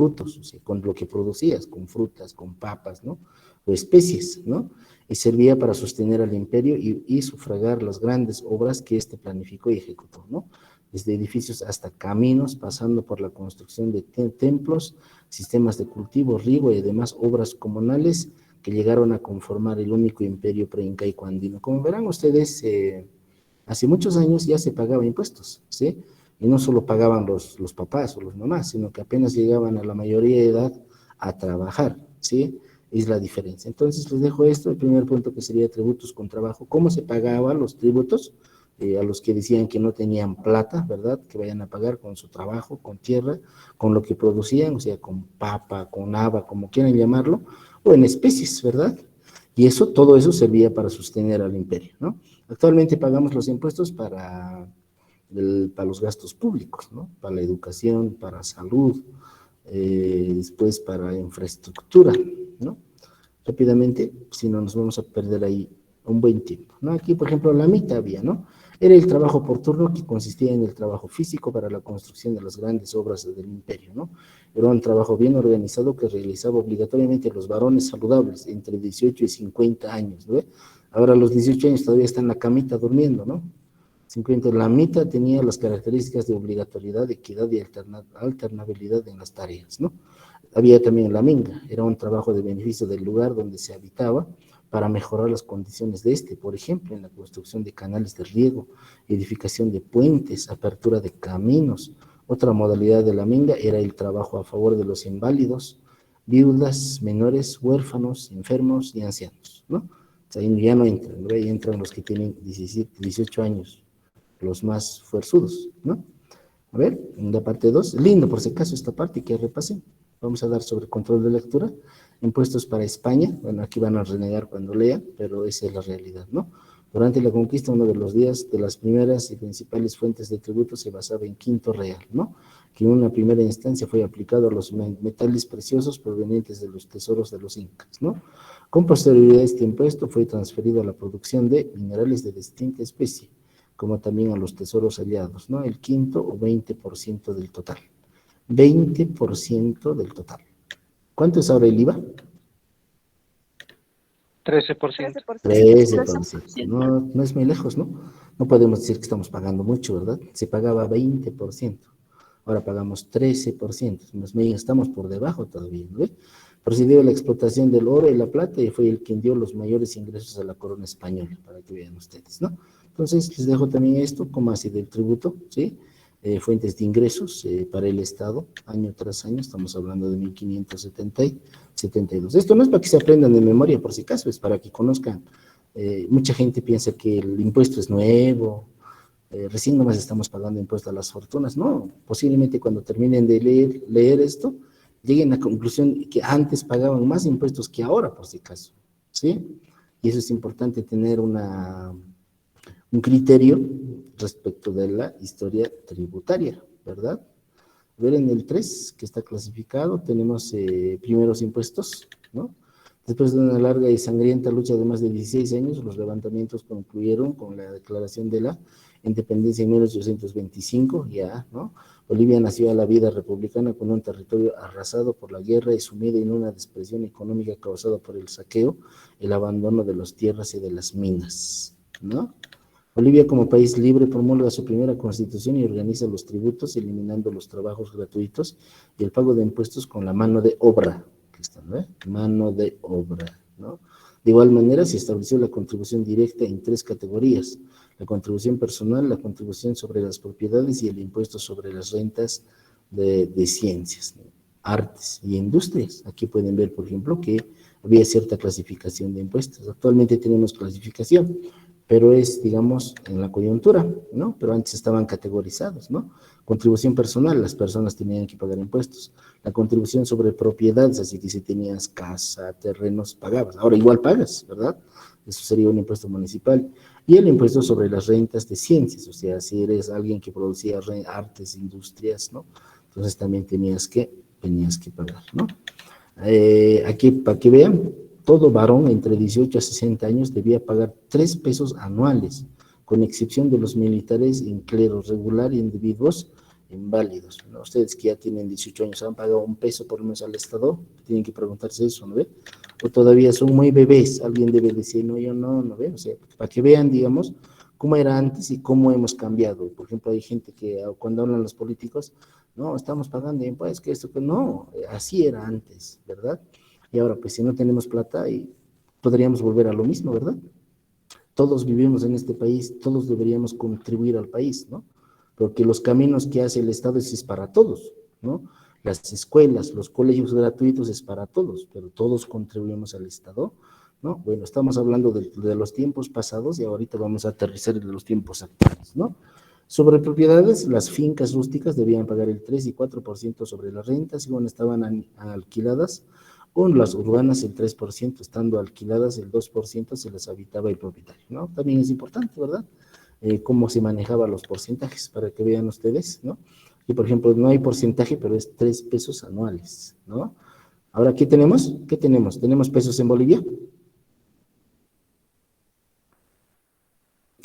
frutos, o sea, con lo que producías, con frutas, con papas, ¿no? O especies, ¿no? Y servía para sostener al imperio y sufragar las grandes obras que éste planificó y ejecutó, ¿no? Desde edificios hasta caminos, pasando por la construcción de templos, sistemas de cultivo, riego y demás obras comunales que llegaron a conformar el único imperio preincaico andino. Como verán ustedes, hace muchos años ya se pagaba impuestos, ¿sí? Y no solo pagaban los papás o los mamás, sino que apenas llegaban a la mayoría de edad a trabajar, ¿sí? Es la diferencia. Entonces les dejo esto, el primer punto que sería tributos con trabajo, cómo se pagaban los tributos a los que decían que no tenían plata, ¿verdad? Que vayan a pagar con su trabajo, con tierra, con lo que producían, o sea, con papa, con haba, como quieran llamarlo, o en especies, ¿verdad? Y eso, todo eso servía para sostener al imperio, ¿no? Actualmente pagamos los impuestos para los gastos públicos, ¿no? Para la educación, para salud, después para infraestructura, ¿no? Rápidamente, si no nos vamos a perder ahí un buen tiempo, ¿no? Aquí, por ejemplo, la mitad había, ¿no? Era el trabajo por turno que consistía en el trabajo físico para la construcción de las grandes obras del imperio, ¿no? Era un trabajo bien organizado que realizaba obligatoriamente los varones saludables entre 18 y 50 años, ¿no? Ahora a los 18 años todavía está en la camita durmiendo, ¿no? 50, la mitad tenía las características de obligatoriedad, equidad y alternabilidad en las tareas, ¿no? Había también la minga, era un trabajo de beneficio del lugar donde se habitaba para mejorar las condiciones de este, por ejemplo, en la construcción de canales de riego, edificación de puentes, apertura de caminos. Otra modalidad de la minga era el trabajo a favor de los inválidos, viudas, menores, huérfanos, enfermos y ancianos, ¿no? O sea, ahí ya no entran, ¿no? Ahí entran los que tienen 17, 18 años, los más fuerzudos, ¿no? A ver, en la parte 2, lindo por si acaso esta parte que repasen. Vamos a dar sobre control de lectura. Impuestos para España. Bueno, aquí van a renegar cuando lean, pero esa es la realidad, ¿no? Durante la conquista, uno de los días de las primeras y principales fuentes de tributo se basaba en quinto real, ¿no? Que en una primera instancia fue aplicado a los metales preciosos provenientes de los tesoros de los incas, ¿no? Con posterioridad, este impuesto fue transferido a la producción de minerales de distinta especie, como también a los tesoros hallados, ¿no? El quinto o 20% del total. 20% del total. ¿Cuánto es ahora el IVA? 13%. 13%. No, no es muy lejos, ¿no? No podemos decir que estamos pagando mucho, ¿verdad? Se pagaba 20%. Ahora pagamos 13%. Más bien estamos por debajo todavía, ¿no? Procedió la explotación del oro y la plata y fue el quien dio los mayores ingresos a la corona española, para que vean ustedes, ¿no? Entonces, les dejo también esto, como así del tributo, ¿sí? Fuentes de ingresos para el Estado, año tras año, estamos hablando de 1572. Esto no es para que se aprendan de memoria, por si acaso, es para que conozcan. Mucha gente piensa que el impuesto es nuevo, recién nomás estamos pagando impuesto a las fortunas. No, posiblemente cuando terminen de leer esto, lleguen a la conclusión que antes pagaban más impuestos que ahora, por si acaso, ¿sí? Y eso es importante tener un criterio respecto de la historia tributaria, ¿verdad? A ver, en el 3, que está clasificado, tenemos primeros impuestos, ¿no? Después de una larga y sangrienta lucha de más de 16 años, los levantamientos concluyeron con la declaración de la independencia en 1825, ya, ¿no? Bolivia nació a la vida republicana con un territorio arrasado por la guerra y sumido en una depresión económica causada por el saqueo, el abandono de las tierras y de las minas, ¿no? Bolivia, como país libre, promulga su primera constitución y organiza los tributos, eliminando los trabajos gratuitos y el pago de impuestos con la mano de obra. Aquí está, ¿no? Mano de obra, ¿no? De igual manera, se estableció la contribución directa en 3 categorías: la contribución personal, la contribución sobre las propiedades y el impuesto sobre las rentas de ciencias, ¿no? Artes y industrias. Aquí pueden ver, por ejemplo, que había cierta clasificación de impuestos. Actualmente tenemos clasificación, pero es, digamos, en la coyuntura, ¿no? Pero antes estaban categorizados, ¿no? Contribución personal, las personas tenían que pagar impuestos. La contribución sobre propiedades, así que si tenías casa, terrenos, pagabas. Ahora igual pagas, ¿verdad? Eso sería un impuesto municipal. Y el impuesto sobre las rentas de ciencias, o sea, si eres alguien que producía artes, industrias, ¿no? Entonces también tenías que pagar, ¿no? Aquí, para que vean, todo varón entre 18 a 60 años debía pagar 3 pesos anuales, con excepción de los militares en clero regular y individuos inválidos, ¿no? Ustedes que ya tienen 18 años, ¿han pagado un peso por lo menos al Estado? Tienen que preguntarse eso, ¿no ve? O todavía son muy bebés, alguien debe decir, no, yo no, ¿no ve? O sea, para que vean, digamos, cómo era antes y cómo hemos cambiado. Por ejemplo, hay gente que cuando hablan los políticos, no, estamos pagando impuestos, que esto, que no, así era antes, ¿verdad? Y ahora, pues si no tenemos plata, y podríamos volver a lo mismo, ¿verdad? Todos vivimos en este país, todos deberíamos contribuir al país, ¿no? Porque los caminos que hace el Estado es para todos, ¿no? Las escuelas, los colegios gratuitos es para todos, pero todos contribuimos al Estado, ¿no? Bueno, estamos hablando de los tiempos pasados y ahorita vamos a aterrizar en los tiempos actuales, ¿no? Sobre propiedades, las fincas rústicas debían pagar el 3 y 4% sobre las rentas, y cuando estaban alquiladas, con las urbanas el 3%, estando alquiladas el 2% se las habitaba el propietario, ¿no? También es importante, ¿verdad? Cómo se manejaban los porcentajes, para que vean ustedes, ¿no? Y por ejemplo, no hay porcentaje, pero es 3 pesos anuales, ¿no? Ahora, ¿qué tenemos? ¿Qué tenemos? ¿Tenemos pesos en Bolivia?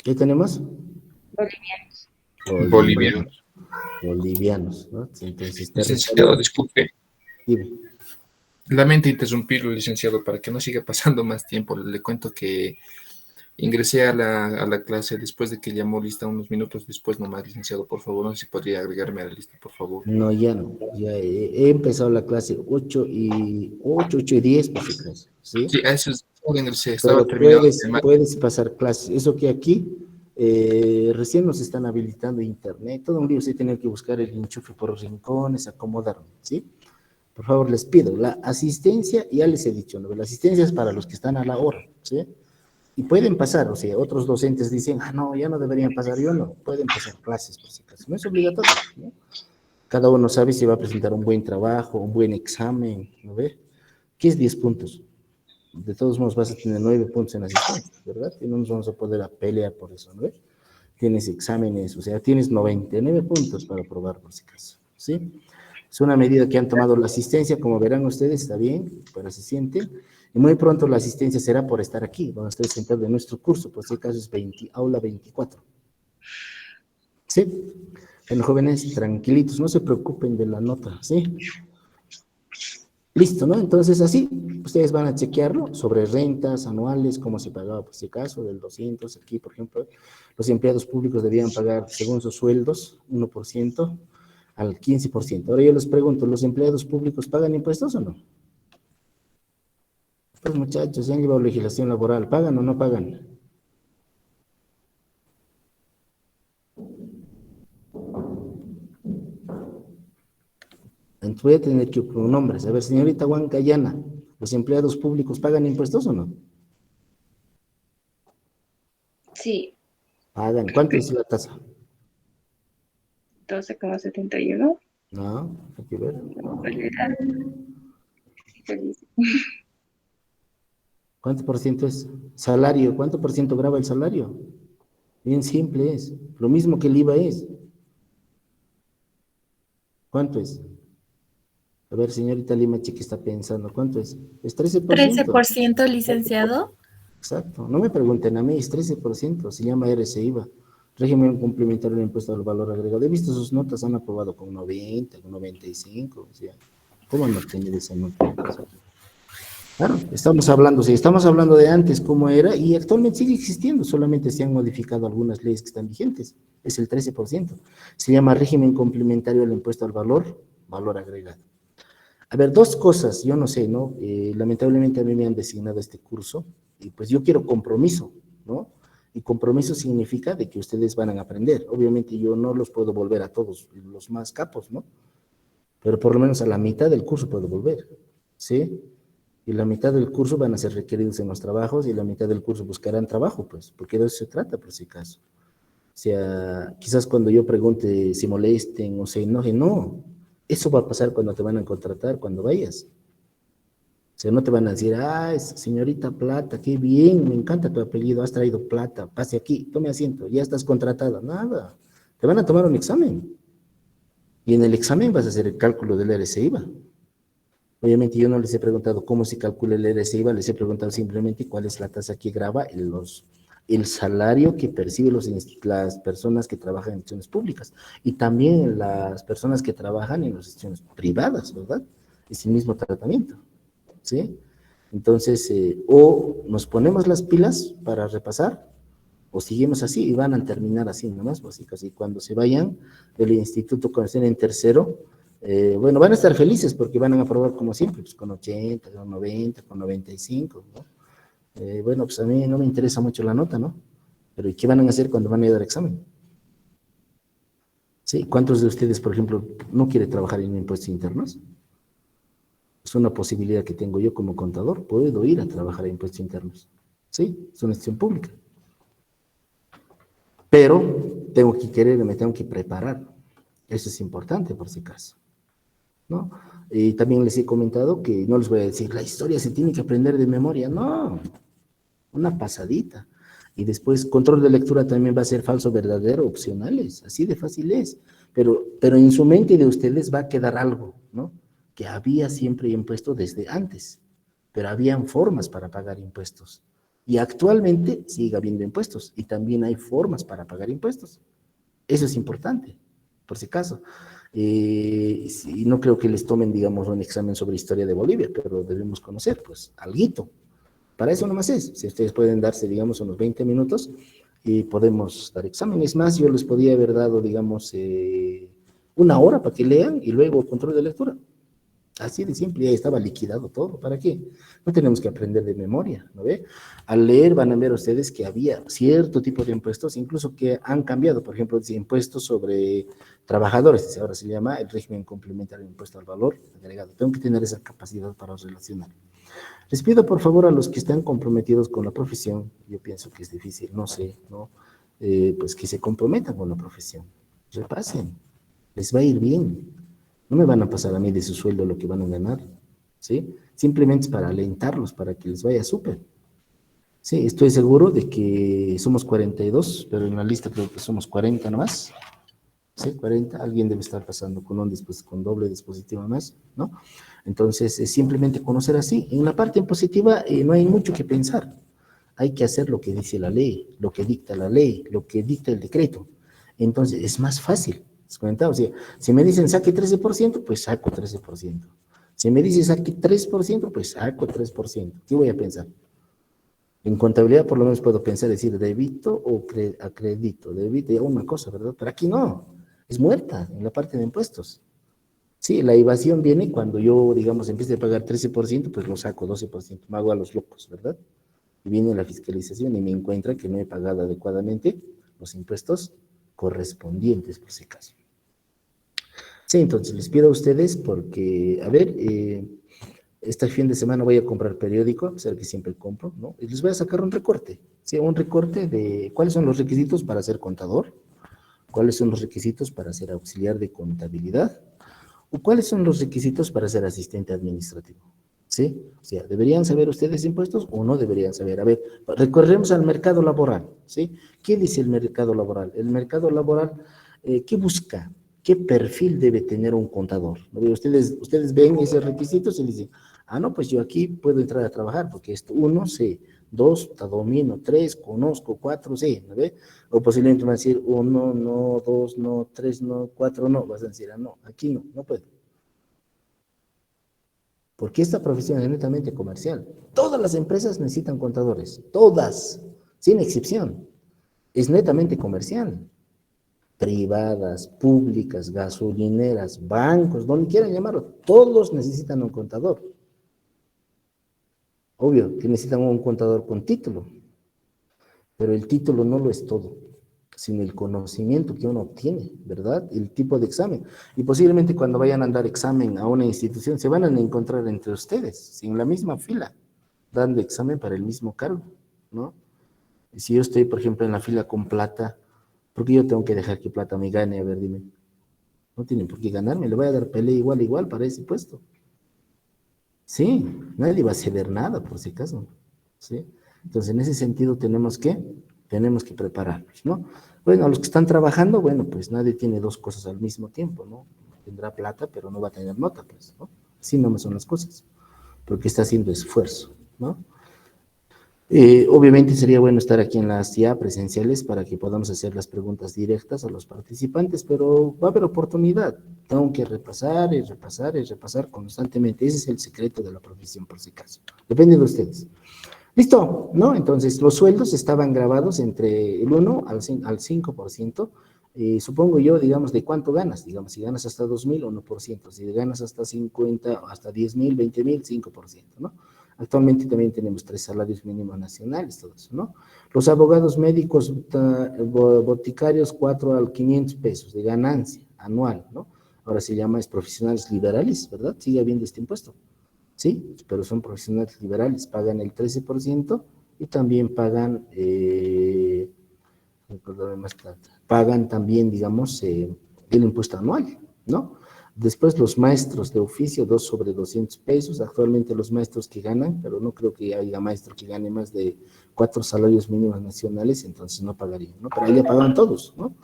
¿Qué tenemos? Bolivianos. Bolivianos. Bolivianos. Bolivianos, ¿no? Entonces, Licenciado, territorio, disculpe. dime. Lamento interrumpirlo, licenciado, para que no siga pasando más tiempo. Le cuento que ingresé a la clase después de que llamó lista unos minutos después nomás, licenciado. Por favor, no sé si podría agregarme a la lista, por favor. No, ya no, ya he empezado la clase 8 y 10 por si acaso, ¿sí? Sí, a eso es, ahora ingresé, estaba Pero terminando el tema. puedes pasar clases. Eso que aquí recién nos están habilitando internet, todo un lío, sí, tener que buscar el enchufe por los rincones, acomodarlo, ¿sí? Por favor, les pido, la asistencia, ya les he dicho, ¿no? La asistencia es para los que están a la hora, ¿sí? Y pueden pasar, o sea, otros docentes dicen, ah, no, ya no deberían pasar, yo no, pueden pasar clases por si acaso, no es obligatorio, ¿no? Cada uno sabe si va a presentar un buen trabajo, un buen examen, ¿no ve? ¿Qué es 10 puntos? De todos modos vas a tener 9 puntos en asistencia, ¿verdad? Y no nos vamos a poder pelear por eso, ¿no? Tienes exámenes, o sea, tienes 99 puntos para probar por si acaso, ¿sí? Es una medida que han tomado la asistencia, como verán ustedes, está bien, pero se sienten, y muy pronto la asistencia será por estar aquí, donde ustedes sentados de nuestro curso, por si acaso es aula 24, ¿sí? Bueno, jóvenes, tranquilitos, no se preocupen de la nota, ¿sí? Listo, ¿no? Entonces, así, ustedes van a chequearlo sobre rentas anuales, cómo se pagaba por si acaso, del 200, aquí, por ejemplo, los empleados públicos debían pagar, según sus sueldos, 1% al 15%. Ahora yo les pregunto, ¿los empleados públicos pagan impuestos o no? Pues muchachos, se han llevado legislación laboral, ¿pagan o no pagan? Entonces voy a tener que con nombres. A ver, señorita Huancayana, ¿los empleados públicos pagan impuestos o no? Sí, Pagan. creo ¿Cuánto que es la tasa? 12,71. No, hay que ver. ¿Cuál era? Feliz. ¿Cuánto por ciento es? Salario. ¿Cuánto por ciento graba el salario? Bien simple es. Lo mismo que el IVA es. ¿Cuánto es? A ver, señorita Limache, ¿qué está pensando? ¿Cuánto es? Es 13%. 13%, licenciado. Exacto. No me pregunten a mí, es 13%. Se llama RCIVA. Régimen complementario del impuesto al valor agregado. He visto sus notas, han aprobado con 90, con 95. O sea, ¿cómo han obtenido esa nota? Claro, estamos hablando, sí, estamos hablando de antes cómo era y actualmente sigue existiendo, solamente se han modificado algunas leyes que están vigentes, es el 13%. Se llama régimen complementario al impuesto al valor agregado. A ver, dos cosas, yo no sé, ¿no? Lamentablemente a mí me han designado este curso y pues yo quiero compromiso, ¿no? Y compromiso significa de que ustedes van a aprender. Obviamente yo no los puedo volver a todos, los más capos, ¿no? Pero por lo menos a la mitad del curso puedo volver, ¿sí? Y la mitad del curso van a ser requeridos en los trabajos y la mitad del curso buscarán trabajo, pues, porque de eso se trata, por si acaso. O sea, quizás cuando yo pregunte si molesten o se enojen, no, eso va a pasar cuando te van a contratar, cuando vayas. O sea, no te van a decir, ay, señorita Plata, qué bien, me encanta tu apellido, has traído plata, pase aquí, tome asiento, ya estás contratada. Nada, te van a tomar un examen. Y en el examen vas a hacer el cálculo del RCIVA. Obviamente yo no les he preguntado cómo se calcula el RCIVA, les he preguntado simplemente cuál es la tasa que graba el salario que perciben las personas que trabajan en instituciones públicas y también las personas que trabajan en las instituciones privadas, ¿verdad? Es el mismo tratamiento, ¿sí? Entonces, o nos ponemos las pilas para repasar, o seguimos así y van a terminar así nomás, pues, y cuando se vayan del instituto cuando estén en tercero, bueno, van a estar felices porque van a aprobar como siempre, pues con 80, con 90, con 95, ¿no? Bueno, pues a mí no me interesa mucho la nota, ¿no? Pero ¿y qué van a hacer cuando van a ir a dar examen? ¿Sí? ¿Cuántos de ustedes, por ejemplo, no quieren trabajar en impuestos internos? Es una posibilidad que tengo yo como contador, puedo ir a trabajar en impuestos internos. ¿Sí? Es una institución pública. Pero tengo que querer, me tengo que preparar. Eso es importante por si acaso, ¿no? Y también les he comentado que no les voy a decir, la historia se tiene que aprender de memoria. No, una pasadita. Y después, control de lectura también va a ser falso, verdadero, opcionales. Así de fácil es. Pero en su mente de ustedes va a quedar algo, ¿no? Que había siempre impuesto desde antes, pero habían formas para pagar impuestos. Y actualmente sigue habiendo impuestos y también hay formas para pagar impuestos. Eso es importante, por si acaso. Y no creo que les tomen, digamos, un examen sobre historia de Bolivia, pero debemos conocer, pues, alguito. Para eso nomás es. Si ustedes pueden darse, digamos, unos 20 minutos y podemos dar exámenes más, yo les podía haber dado, digamos, una hora para que lean y luego control de lectura. Así de simple, ya estaba liquidado todo. ¿Para qué? No tenemos que aprender de memoria, ¿no ve? Al leer van a ver ustedes que había cierto tipo de impuestos, incluso que han cambiado. Por ejemplo, impuestos sobre trabajadores, ahora se llama el régimen complementario de impuesto al valor agregado. Tengo que tener esa capacidad para relacionar. Les pido por favor a los que están comprometidos con la profesión, yo pienso que es difícil, no sé, ¿no? Pues que se comprometan con la profesión, repasen, les va a ir bien. No me van a pasar a mí de su sueldo lo que van a ganar, ¿sí? Simplemente es para alentarlos, para que les vaya súper. Sí, estoy seguro de que somos 42, pero en la lista creo que somos 40 nomás. Sí, 40, alguien debe estar pasando con con doble dispositivo más, ¿no? Entonces, es simplemente conocer así. En la parte impositiva no hay mucho que pensar. Hay que hacer lo que dice la ley, lo que dicta la ley, lo que dicta el decreto. Entonces, es más fácil. ¿Les comentaba? O sea, si me dicen saque 13%, pues saco 13%. Si me dicen saque 3%, pues saco 3%. ¿Qué voy a pensar? En contabilidad por lo menos puedo pensar, decir débito o acredito, débito, ya una cosa, ¿verdad? Pero aquí no, es muerta en la parte de impuestos. Sí, la evasión viene cuando yo, digamos, empiece a pagar 13%, pues lo saco 12%, me hago a los locos, ¿verdad? Y viene la fiscalización y me encuentra que no he pagado adecuadamente los impuestos correspondientes, por si acaso. Sí, entonces les pido a ustedes porque, a ver, este fin de semana voy a comprar periódico, a pesar que siempre compro, ¿no? Y les voy a sacar un recorte, ¿sí? Un recorte de cuáles son los requisitos para ser contador, cuáles son los requisitos para ser auxiliar de contabilidad, o cuáles son los requisitos para ser asistente administrativo, ¿sí? O sea, ¿deberían saber ustedes impuestos o no deberían saber? A ver, recorremos al mercado laboral, ¿sí? ¿Qué dice el mercado laboral? El mercado laboral, ¿qué busca? ¿Qué perfil debe tener un contador? ¿No? Ustedes ven esos requisitos y dicen, ah, no, pues yo aquí puedo entrar a trabajar porque esto, uno, sé, dos, domino, tres, conozco, cuatro, sé, ¿no ve? O posiblemente van a decir, uno, no, dos, no, tres, no, cuatro, no, vas a decir, ah, no, aquí no, no puedo. Porque esta profesión es netamente comercial. Todas las empresas necesitan contadores, todas, sin excepción. Es netamente comercial. Privadas, públicas, gasolineras, bancos, donde quieran llamarlo, todos necesitan un contador. Obvio que necesitan un contador con título, pero el título no lo es todo, sino el conocimiento que uno obtiene, ¿verdad? El tipo de examen. Y posiblemente cuando vayan a dar examen a una institución, se van a encontrar entre ustedes, en la misma fila, dando examen para el mismo cargo, ¿no? Y si yo estoy, por ejemplo, en la fila con plata, ¿por qué yo tengo que dejar que plata me gane? A ver, dime. No tienen por qué ganarme, le voy a dar pelea igual para ese puesto. Sí, nadie va a ceder nada, por si acaso, ¿sí? Entonces, en ese sentido tenemos que prepararnos, ¿no? Bueno, a los que están trabajando, bueno, pues nadie tiene dos cosas al mismo tiempo, ¿no? Tendrá plata, pero no va a tener nota, pues, ¿no? Así no me son las cosas, porque está haciendo esfuerzo, ¿no? Obviamente sería bueno estar aquí en las IA presenciales para que podamos hacer las preguntas directas a los participantes, pero va a haber oportunidad. Tengo que repasar y repasar y repasar constantemente. Ese es el secreto de la profesión, por si acaso. Depende de ustedes. Listo, ¿no? Entonces, los sueldos estaban grabados entre el 1 al 5%. Supongo yo, digamos, de cuánto ganas. Digamos, si ganas hasta 2,000, 1%. Si ganas hasta 50, hasta 10,000, 20,000, 5%, ¿no? Actualmente también tenemos 3 salarios mínimos nacionales, todo eso, ¿no? Los abogados médicos boticarios, 4 al 500 pesos de ganancia anual, ¿no? Ahora se llama es profesionales liberales, ¿verdad? Sigue habiendo este impuesto, ¿sí? Pero son profesionales liberales, pagan el 13% y también pagan, pagan también, digamos, el impuesto anual, ¿no? Después los maestros de oficio, 2 sobre 200 pesos. Actualmente los maestros que ganan, pero no creo que haya maestro que gane más de 4 salarios mínimos nacionales, entonces no pagarían, ¿no? Pero ahí le pagan todos, ¿no?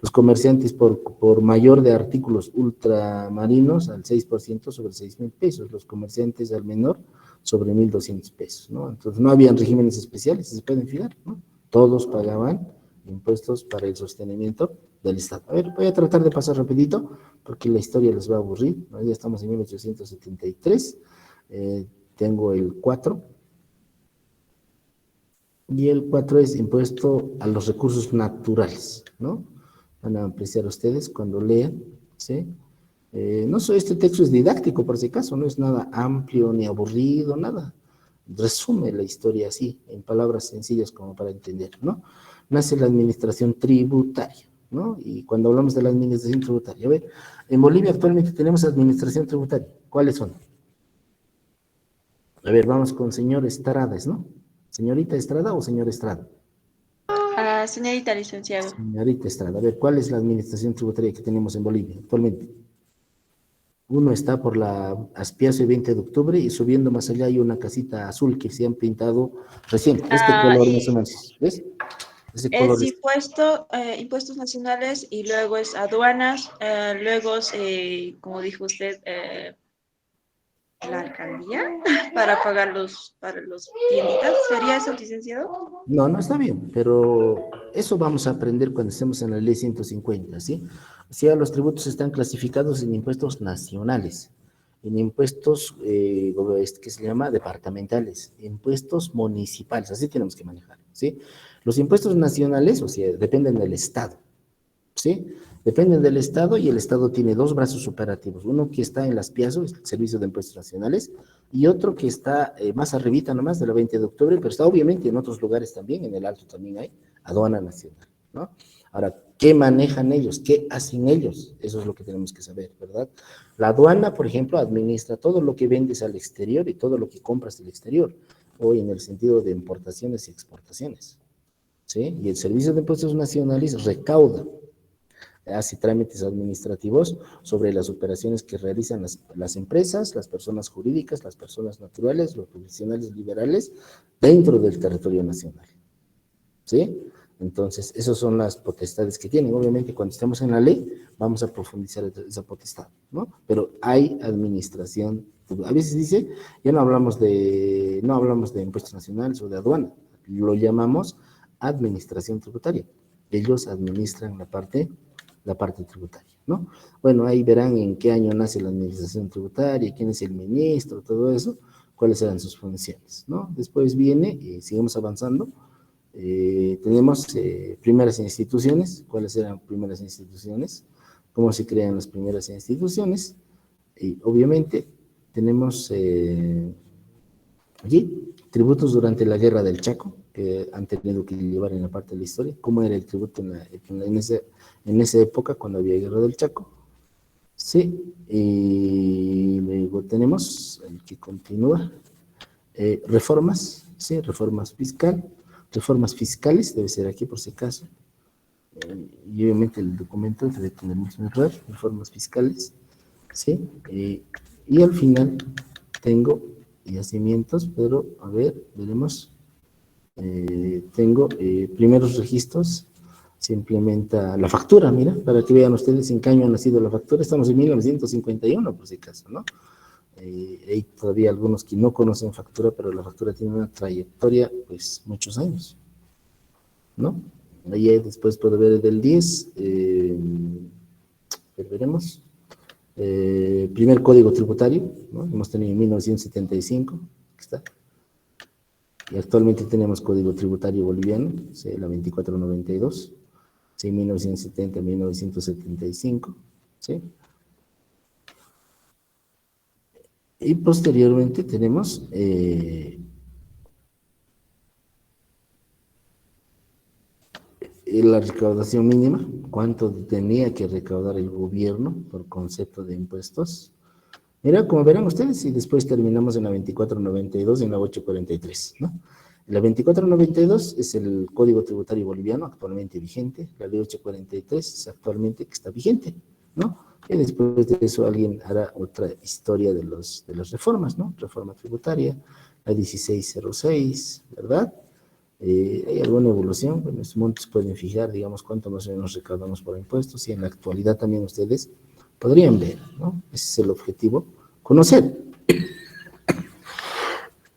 Los comerciantes por mayor de artículos ultramarinos al 6% sobre 6,000 pesos. Los comerciantes al menor sobre 1,200 pesos, ¿no? Entonces no habían regímenes especiales, se pueden fijar, ¿no? Todos pagaban impuestos para el sostenimiento del Estado. A ver, voy a tratar de pasar rapidito, porque la historia les va a aburrir, ¿no? Ya estamos en 1873, tengo el 4, y el 4 es impuesto a los recursos naturales, ¿no? Van a apreciar ustedes cuando lean, ¿sí? No sé, este texto es didáctico, por si acaso, no es nada amplio ni aburrido, nada. Resume la historia así, en palabras sencillas como para entender, ¿no? Nace la administración tributaria, ¿no? Y cuando hablamos de la administración tributaria, a ver, en Bolivia actualmente tenemos administración tributaria. ¿Cuáles son? A ver, vamos con señor Estrada, ¿no? ¿Señorita Estrada o señor Estrada? Señorita licenciado. Señorita Estrada, a ver, ¿cuál es la administración tributaria que tenemos en Bolivia actualmente? Uno está por la Aspiazo y 20 de octubre y subiendo más allá hay una casita azul que se han pintado recién. Este color más o menos, ¿ves? Ese color Es impuestos nacionales y luego es aduanas, luego es, como dijo usted, la alcaldía para los tienditas. ¿Sería eso, licenciado? No, no está bien, pero eso vamos a aprender cuando estemos en la ley 150, ¿sí? O sea, los tributos están clasificados en impuestos nacionales, en impuestos, que se llama departamentales, impuestos municipales, así tenemos que manejar, ¿sí? Los impuestos nacionales, o sea, dependen del Estado, ¿sí? Dependen del Estado y el Estado tiene 2 brazos operativos, uno que está en las PIASO, el Servicio de Impuestos Nacionales, y otro que está más arribita nomás de la 20 de octubre, pero está obviamente en otros lugares también, en el Alto también hay, Aduana Nacional, ¿no? Ahora, ¿qué manejan ellos? ¿Qué hacen ellos? Eso es lo que tenemos que saber, ¿verdad? La aduana, por ejemplo, administra todo lo que vendes al exterior y todo lo que compras del exterior, hoy en el sentido de importaciones y exportaciones, ¿sí? Y el Servicio de Impuestos Nacionales recauda, hace trámites administrativos sobre las operaciones que realizan las empresas, las personas jurídicas, las personas naturales, los profesionales liberales dentro del territorio nacional, ¿sí? Entonces, esas son las potestades que tienen. Obviamente, cuando estemos en la ley, vamos a profundizar esa potestad, ¿no? Pero hay administración. A veces dice, ya no hablamos de impuestos nacionales o de aduana, lo llamamos administración tributaria. Ellos administran la parte tributaria, ¿no? Bueno, ahí verán en qué año nace la administración tributaria, quién es el ministro, todo eso, cuáles eran sus funciones, ¿no? Después viene, y seguimos avanzando, tenemos primeras instituciones. ¿Cuáles eran primeras instituciones? ¿Cómo se crean las primeras instituciones? Y obviamente tenemos allí tributos durante la Guerra del Chaco, que han tenido que llevar en la parte de la historia, cómo era el tributo en esa época cuando había Guerra del Chaco. Sí, y luego tenemos el que continúa, reformas, sí, reformas fiscales, debe ser aquí por si acaso, y obviamente el documento debe tener el mismo error, reformas fiscales, sí, y al final tengo yacimientos, pero a ver, veremos, tengo primeros registros, se implementa la factura, mira, para que vean ustedes en qué año ha nacido la factura, estamos en 1951, por si acaso, ¿no? Hay todavía algunos que no conocen factura, pero la factura tiene una trayectoria, pues, muchos años, ¿no? Ahí después puede ver del 10, veremos. Primer código tributario, ¿no? Hemos tenido en 1975, aquí está. Y actualmente tenemos código tributario boliviano, ¿sí? La 2492, ¿sí? 1970, 1975, ¿sí? Y posteriormente tenemos la recaudación mínima, cuánto tenía que recaudar el gobierno por concepto de impuestos. Mira, como verán ustedes, y después terminamos en la 2492 y en la 843, ¿no? La 2492 es el Código Tributario Boliviano actualmente vigente, la ley 843 es actualmente que está vigente, ¿no? Y después de eso alguien hará otra historia de las reformas, ¿no? Reforma tributaria, la 1606, ¿verdad? ¿Hay alguna evolución? Bueno, estos montos pueden fijar, digamos, cuánto más o menos recaudamos por impuestos, y en la actualidad también ustedes podrían ver, ¿no? Ese es el objetivo, conocer.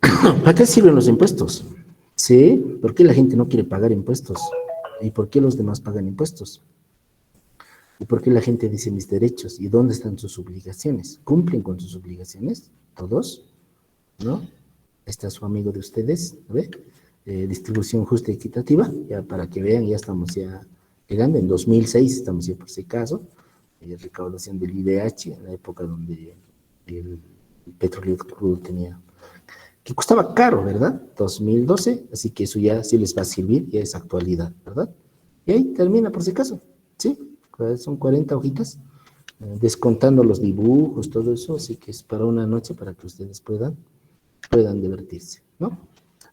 ¿Para qué sirven los impuestos? ¿Sí? ¿Por qué la gente no quiere pagar impuestos? ¿Y por qué los demás pagan impuestos? ¿Y por qué la gente dice mis derechos? ¿Y dónde están sus obligaciones? ¿Cumplen con sus obligaciones? ¿Todos? ¿No? Está su amigo de ustedes, ¿ve? Distribución justa y equitativa, ya para que vean, ya estamos ya llegando, en 2006 estamos ya por ese caso, recaudación del IDH, en la época donde el petróleo crudo tenía, que costaba caro, ¿verdad? 2012, así que eso ya sí les va a servir, ya es actualidad, ¿verdad? Y ahí termina por si acaso, ¿sí? Son 40 hojitas, descontando los dibujos, todo eso, así que es para una noche para que ustedes puedan divertirse, ¿no?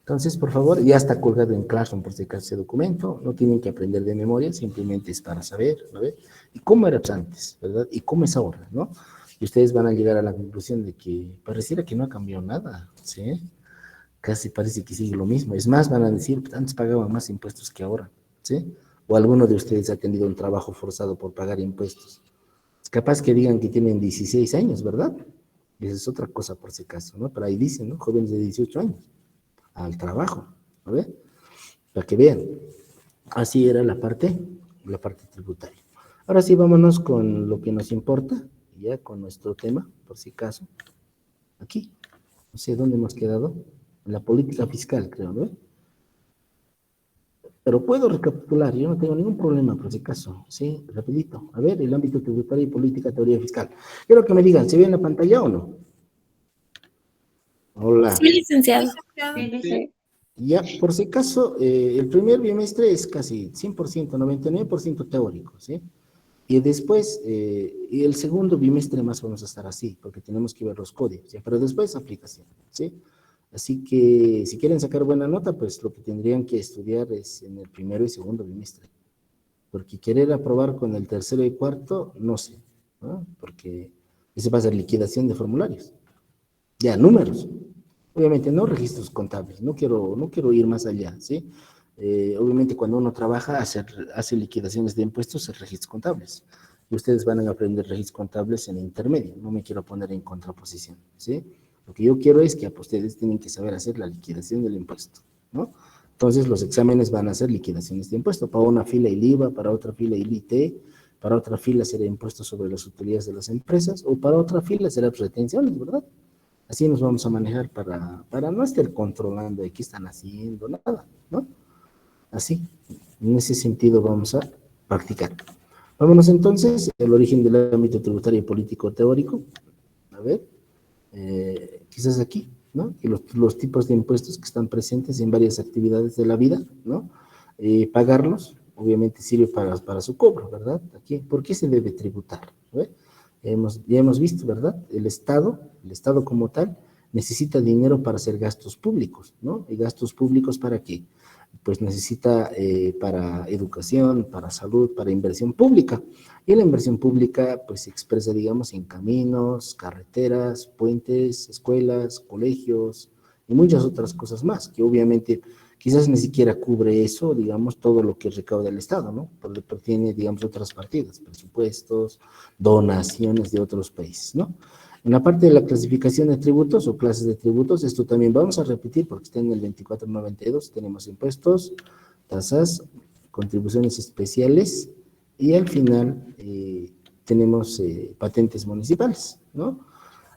Entonces, por favor, ya está colgado en Classroom por si acaso ese documento, no tienen que aprender de memoria, simplemente es para saber, ¿no? Y cómo era antes, ¿verdad? Y cómo es ahora, ¿no? Y ustedes van a llegar a la conclusión de que pareciera que no ha cambiado nada, ¿sí? Casi parece que sigue lo mismo. Es más, van a decir, pues antes pagaban más impuestos que ahora, ¿sí? O alguno de ustedes ha tenido un trabajo forzado por pagar impuestos. Es capaz que digan que tienen 16 años, ¿verdad? Esa es otra cosa por si acaso, ¿no? Pero ahí dicen, ¿no? Jóvenes de 18 años, al trabajo, ¿no ve? Para que vean. Así era la parte tributaria. Ahora sí, vámonos con lo que nos importa, ya con nuestro tema, por si acaso. Aquí, no sé dónde hemos quedado, en la política fiscal, creo, ¿no? Pero puedo recapitular, yo no tengo ningún problema, por si acaso, ¿sí? Rapidito. A ver, el ámbito tributario y política, teoría fiscal. Quiero que me digan, ¿se ve en la pantalla o no? Hola. Sí, licenciado. Sí, dice, Ya, por si acaso, el primer bimestre es casi 100%, 99% teórico, ¿sí? Y después, y el segundo bimestre más vamos a estar así, porque tenemos que ver los códigos, ¿ya? Pero después aplicación, ¿sí? Así que si quieren sacar buena nota, pues lo que tendrían que estudiar es en el primero y segundo bimestre. Porque querer aprobar con el tercero y cuarto, no sé, ¿no? Porque ese va a ser liquidación de formularios. Ya, números. Obviamente no registros contables, no quiero ir más allá, ¿sí? Obviamente cuando uno trabaja, hace liquidaciones de impuestos, hace registros contables. Y ustedes van a aprender registros contables en el intermedio, no me quiero poner en contraposición, ¿sí? Lo que yo quiero es que ustedes tienen que saber hacer la liquidación del impuesto, ¿no? Entonces los exámenes van a ser liquidaciones de impuesto, para una fila el IVA, para otra fila el IT, para otra fila será impuesto sobre las utilidades de las empresas, o para otra fila será retenciones, ¿verdad? Así nos vamos a manejar para no estar controlando de qué están haciendo, nada, ¿no? Así, en ese sentido vamos a practicar. Vámonos entonces al origen del ámbito tributario y político teórico. A ver, quizás aquí, ¿no? Y los tipos de impuestos que están presentes en varias actividades de la vida, ¿no? Pagarlos, obviamente sirve para su cobro, ¿verdad? Aquí, ¿por qué se debe tributar? ¿Ve? Ya hemos visto, ¿verdad? El Estado como tal, necesita dinero para hacer gastos públicos, ¿no? ¿Y gastos públicos para qué? Pues necesita para educación, para salud, para inversión pública. Y la inversión pública, pues se expresa, digamos, en caminos, carreteras, puentes, escuelas, colegios y muchas otras cosas más, que obviamente quizás ni siquiera cubre eso, digamos, todo lo que recauda el Estado, ¿no? Porque tiene, digamos, otras partidas, presupuestos, donaciones de otros países, ¿no? En la parte de la clasificación de tributos o clases de tributos, esto también vamos a repetir porque está en el 2492, tenemos impuestos, tasas, contribuciones especiales y al final tenemos patentes municipales, ¿no?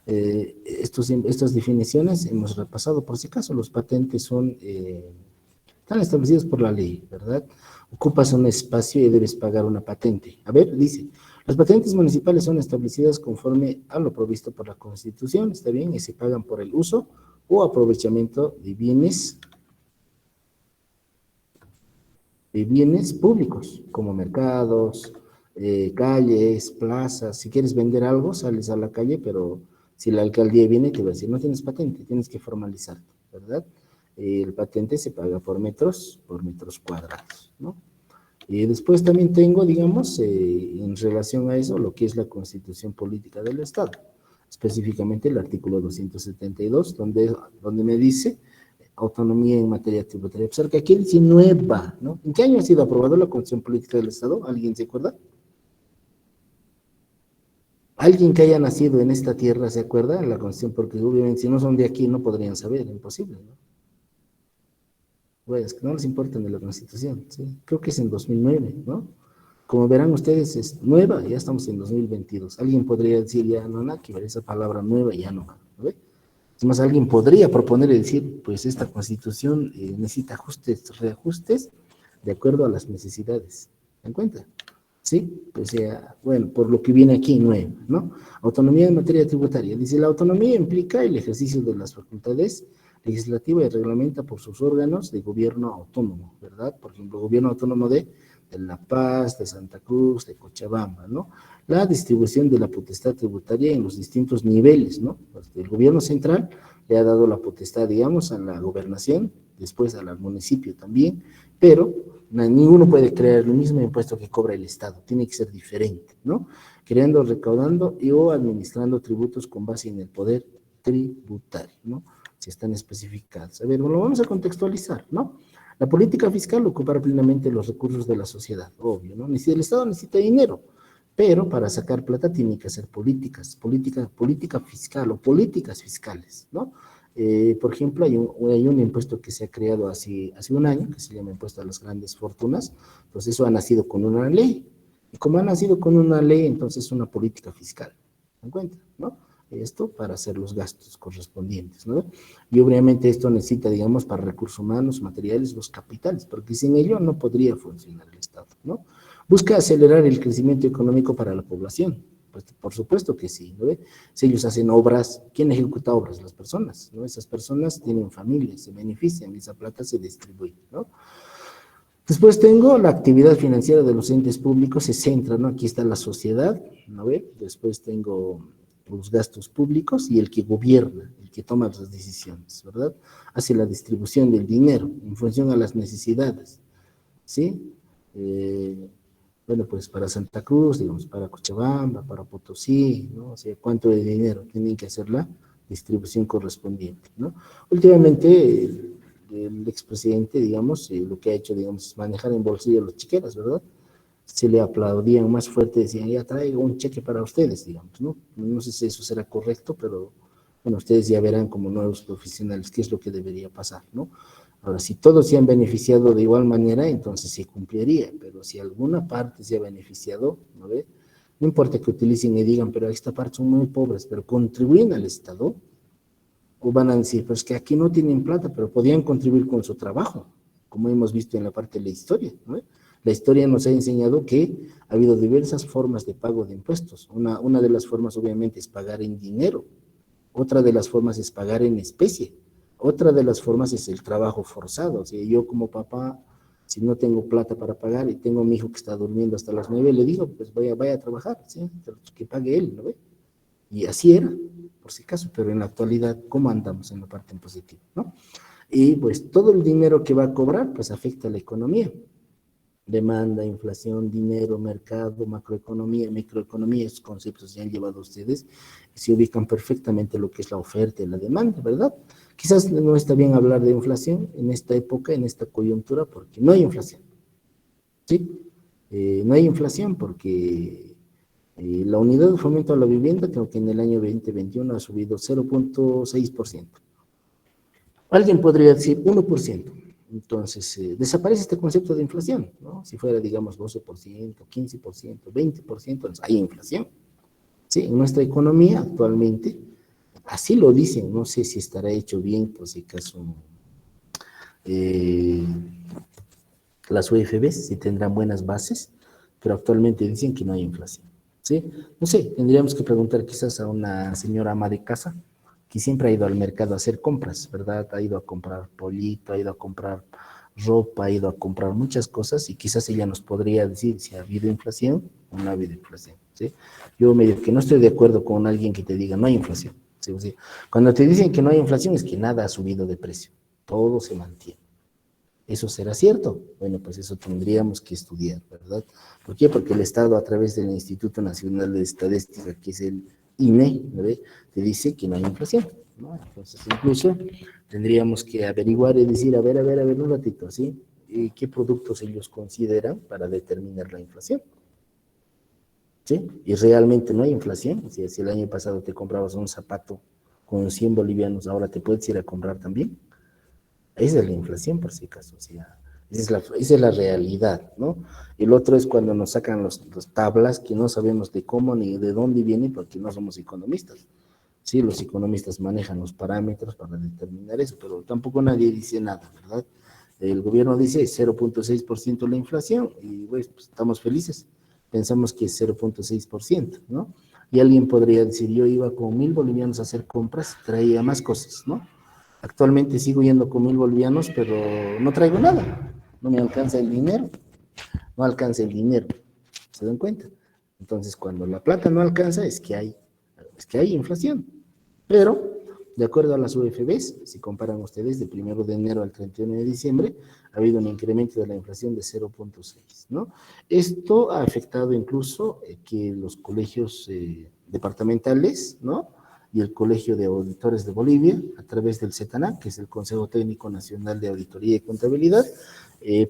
Estas definiciones hemos repasado por si acaso, los patentes están establecidos por la ley, ¿verdad? Ocupas un espacio y debes pagar una patente. A ver, dice, las patentes municipales son establecidas conforme a lo provisto por la Constitución, ¿está bien? Y se pagan por el uso o aprovechamiento de bienes públicos, como mercados, calles, plazas. Si quieres vender algo, sales a la calle, pero si la alcaldía viene, te va a decir, no tienes patente, tienes que formalizarte, ¿verdad? El patente se paga por metros cuadrados, ¿no? Y después también tengo, digamos, en relación a eso, lo que es la Constitución Política del Estado, específicamente el artículo 272, donde me dice autonomía en materia tributaria. Observa que aquí dice nueva, ¿no? ¿En qué año ha sido aprobada la Constitución Política del Estado? ¿Alguien se acuerda? Alguien que haya nacido en esta tierra se acuerda de la Constitución, porque obviamente si no son de aquí no podrían saber, imposible, ¿no? Bueno, es que no les importa de la Constitución, ¿sí? Creo que es en 2009, ¿no? Como verán ustedes, es nueva, ya estamos en 2022. Alguien podría decir, ya no, nada que ver, esa palabra nueva ya no va, ¿no ve? Es más, alguien podría proponer y decir, pues esta Constitución necesita ajustes, reajustes, de acuerdo a las necesidades. ¿Se dan cuenta? ¿Sí? Pues bueno, por lo que viene aquí, nueva, ¿no? Autonomía en materia tributaria. Dice, la autonomía implica el ejercicio de las facultades legislativa y reglamenta por sus órganos de gobierno autónomo, ¿verdad? Por ejemplo, gobierno autónomo de La Paz, de Santa Cruz, de Cochabamba, ¿no? La distribución de la potestad tributaria en los distintos niveles, ¿no? Pues el gobierno central le ha dado la potestad, digamos, a la gobernación, después al municipio también, pero ninguno puede crear el mismo impuesto que cobra el Estado, tiene que ser diferente, ¿no? Creando, recaudando o administrando tributos con base en el poder tributario, ¿no? Si están especificados. A ver, lo vamos a contextualizar, ¿no? La política fiscal ocupar plenamente los recursos de la sociedad, obvio, ¿no? El Estado necesita dinero, pero para sacar plata tiene que hacer política fiscal o políticas fiscales, ¿no? Por ejemplo, hay un impuesto que se ha creado hace un año, que se llama impuesto a las grandes fortunas, pues eso ha nacido con una ley, y como ha nacido con una ley, entonces es una política fiscal, ¿se dan cuenta, no? Esto para hacer los gastos correspondientes, ¿no? Y obviamente esto necesita, digamos, para recursos humanos, materiales, los capitales, porque sin ello no podría funcionar el Estado, ¿no? Busca acelerar el crecimiento económico para la población, pues por supuesto que sí, ¿no? Si ellos hacen obras, ¿quién ejecuta obras? Las personas, ¿no? Esas personas tienen familias, se benefician, esa plata se distribuye, ¿no? Después tengo la actividad financiera de los entes públicos, se centra, ¿no? Aquí está la sociedad, ¿no ve? Después tengo los gastos públicos y el que gobierna, el que toma las decisiones, ¿verdad? Hace la distribución del dinero en función a las necesidades, ¿sí? Bueno, pues para Santa Cruz, digamos, para Cochabamba, para Potosí, ¿no? O sea, ¿cuánto de dinero? Tienen que hacer la distribución correspondiente, ¿no? Últimamente, el expresidente, digamos, lo que ha hecho, digamos, es manejar en bolsillo a los chiqueras, ¿verdad? Se le aplaudían más fuerte, decían, ya traigo un cheque para ustedes, digamos, ¿no? No sé si eso será correcto, pero bueno, ustedes ya verán como nuevos profesionales qué es lo que debería pasar, ¿no? Ahora, si todos se han beneficiado de igual manera, entonces sí cumpliría, pero si alguna parte se ha beneficiado, ¿no ve? No importa que utilicen y digan, pero esta parte son muy pobres, pero contribuyen al Estado, o van a decir, pues que aquí no tienen plata, pero podían contribuir con su trabajo, como hemos visto en la parte de la historia, ¿no? La historia nos ha enseñado que ha habido diversas formas de pago de impuestos. Una de las formas, obviamente, es pagar en dinero. Otra de las formas es pagar en especie. Otra de las formas es el trabajo forzado. O sea, yo como papá, si no tengo plata para pagar y tengo a mi hijo que está durmiendo hasta las 9, le digo, pues vaya a trabajar, ¿sí? Que pague él, ¿no ve? Y así era, por si acaso, pero en la actualidad, ¿cómo andamos en la parte impositiva, no? Y pues todo el dinero que va a cobrar, pues afecta a la economía. Demanda, inflación, dinero, mercado, macroeconomía, microeconomía, esos conceptos ya han llevado a ustedes, se ubican perfectamente lo que es la oferta y la demanda, ¿verdad? Quizás no está bien hablar de inflación en esta época, en esta coyuntura, porque no hay inflación, ¿sí? No hay inflación porque La unidad de fomento a la vivienda, creo que en el año 2021 ha subido 0.6%. Alguien podría decir 1%. Entonces, desaparece este concepto de inflación, ¿no? Si fuera, digamos, 12%, 15%, 20%, entonces hay inflación. Sí, en nuestra economía actualmente, así lo dicen, no sé si estará hecho bien, por si acaso, eh, las UFBs, si tendrán buenas bases, pero actualmente dicen que no hay inflación, ¿sí? No sé, tendríamos que preguntar quizás a una señora ama de casa que siempre ha ido al mercado a hacer compras, ¿verdad? Ha ido a comprar pollito, ha ido a comprar ropa, ha ido a comprar muchas cosas y quizás ella nos podría decir si ha habido inflación o no ha habido inflación, ¿sí? Yo medio que no estoy de acuerdo con alguien que te diga no hay inflación, ¿sí? O sea, cuando te dicen que no hay inflación es que nada ha subido de precio, todo se mantiene. ¿Eso será cierto? Bueno, pues eso tendríamos que estudiar, ¿verdad? ¿Por qué? Porque el Estado, a través del Instituto Nacional de Estadística, que es el INE, ¿no ve? Te dice que no hay inflación, ¿no? Entonces, incluso tendríamos que averiguar y decir, a ver, un ratito, ¿sí? ¿Qué productos ellos consideran para determinar la inflación? ¿Sí? Y realmente no hay inflación. O sea, si el año pasado te comprabas un zapato con 100 bolivianos, ahora te puedes ir a comprar también. Esa es la inflación, por si acaso, o sea, esa es la realidad, ¿no? El otro es cuando nos sacan los tablas que no sabemos de cómo ni de dónde vienen porque no somos economistas. Sí, los economistas manejan los parámetros para determinar eso, pero tampoco nadie dice nada, ¿verdad? El gobierno dice 0.6% la inflación y pues, estamos felices, pensamos que es 0.6%, ¿no? Y alguien podría decir, yo iba con 1.000 bolivianos a hacer compras, traía más cosas, ¿no? Actualmente sigo yendo con 1.000 bolivianos, pero no traigo nada. No me alcanza el dinero. No alcanza el dinero. ¿Se dan cuenta? Entonces, cuando la plata no alcanza, es que hay inflación. Pero, de acuerdo a las UFBs, si comparan ustedes de 1 de enero al 31 de diciembre, ha habido un incremento de la inflación de 0.6, ¿no? Esto ha afectado incluso que los colegios departamentales, ¿no? Y el Colegio de Auditores de Bolivia, a través del CETANA, que es el Consejo Técnico Nacional de Auditoría y Contabilidad,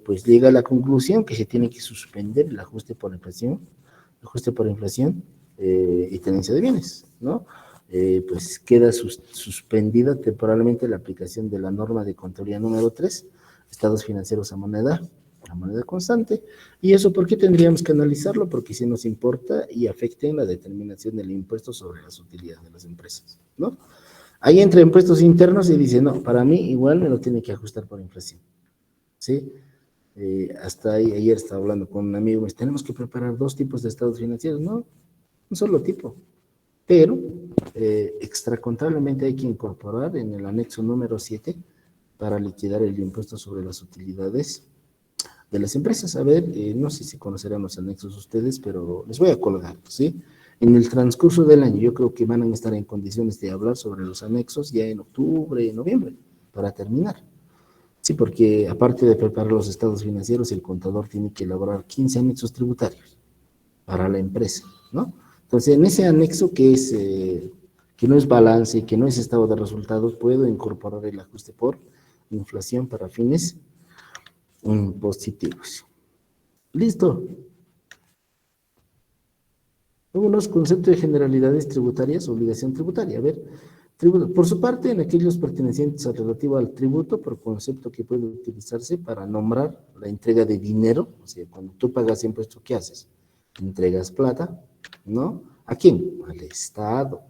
pues llega a la conclusión que se tiene que suspender el ajuste por inflación y tenencia de bienes, ¿no? Pues queda suspendida temporalmente la aplicación de la norma de contabilidad número 3, estados financieros a moneda constante. ¿Y eso por qué tendríamos que analizarlo? Porque si nos importa y afecta en la determinación del impuesto sobre las utilidades de las empresas, ¿no? Ahí entra impuestos internos y dice, no, para mí igual me lo tiene que ajustar por inflación, ¿sí? Hasta ahí, ayer estaba hablando con un amigo, me dice, tenemos que preparar 2 tipos de estados financieros, no, un solo tipo, pero extracontablemente hay que incorporar en el anexo número 7 para liquidar el impuesto sobre las utilidades de las empresas. A ver, no sé si conocerán los anexos ustedes, pero les voy a colgar, ¿sí? En el transcurso del año, yo creo que van a estar en condiciones de hablar sobre los anexos ya en octubre, noviembre, para terminar. Sí, porque aparte de preparar los estados financieros, el contador tiene que elaborar 15 anexos tributarios para la empresa, ¿no? Entonces, en ese anexo que no es balance, que no es estado de resultados, puedo incorporar el ajuste por inflación para fines positivos. Listo. Vámonos, concepto de generalidades tributarias, obligación tributaria. A ver, tributo. Por su parte, en aquellos pertenecientes al relativo al tributo, por concepto que puede utilizarse para nombrar la entrega de dinero, o sea, cuando tú pagas impuesto, ¿qué haces? Entregas plata, ¿no? ¿A quién? Al Estado,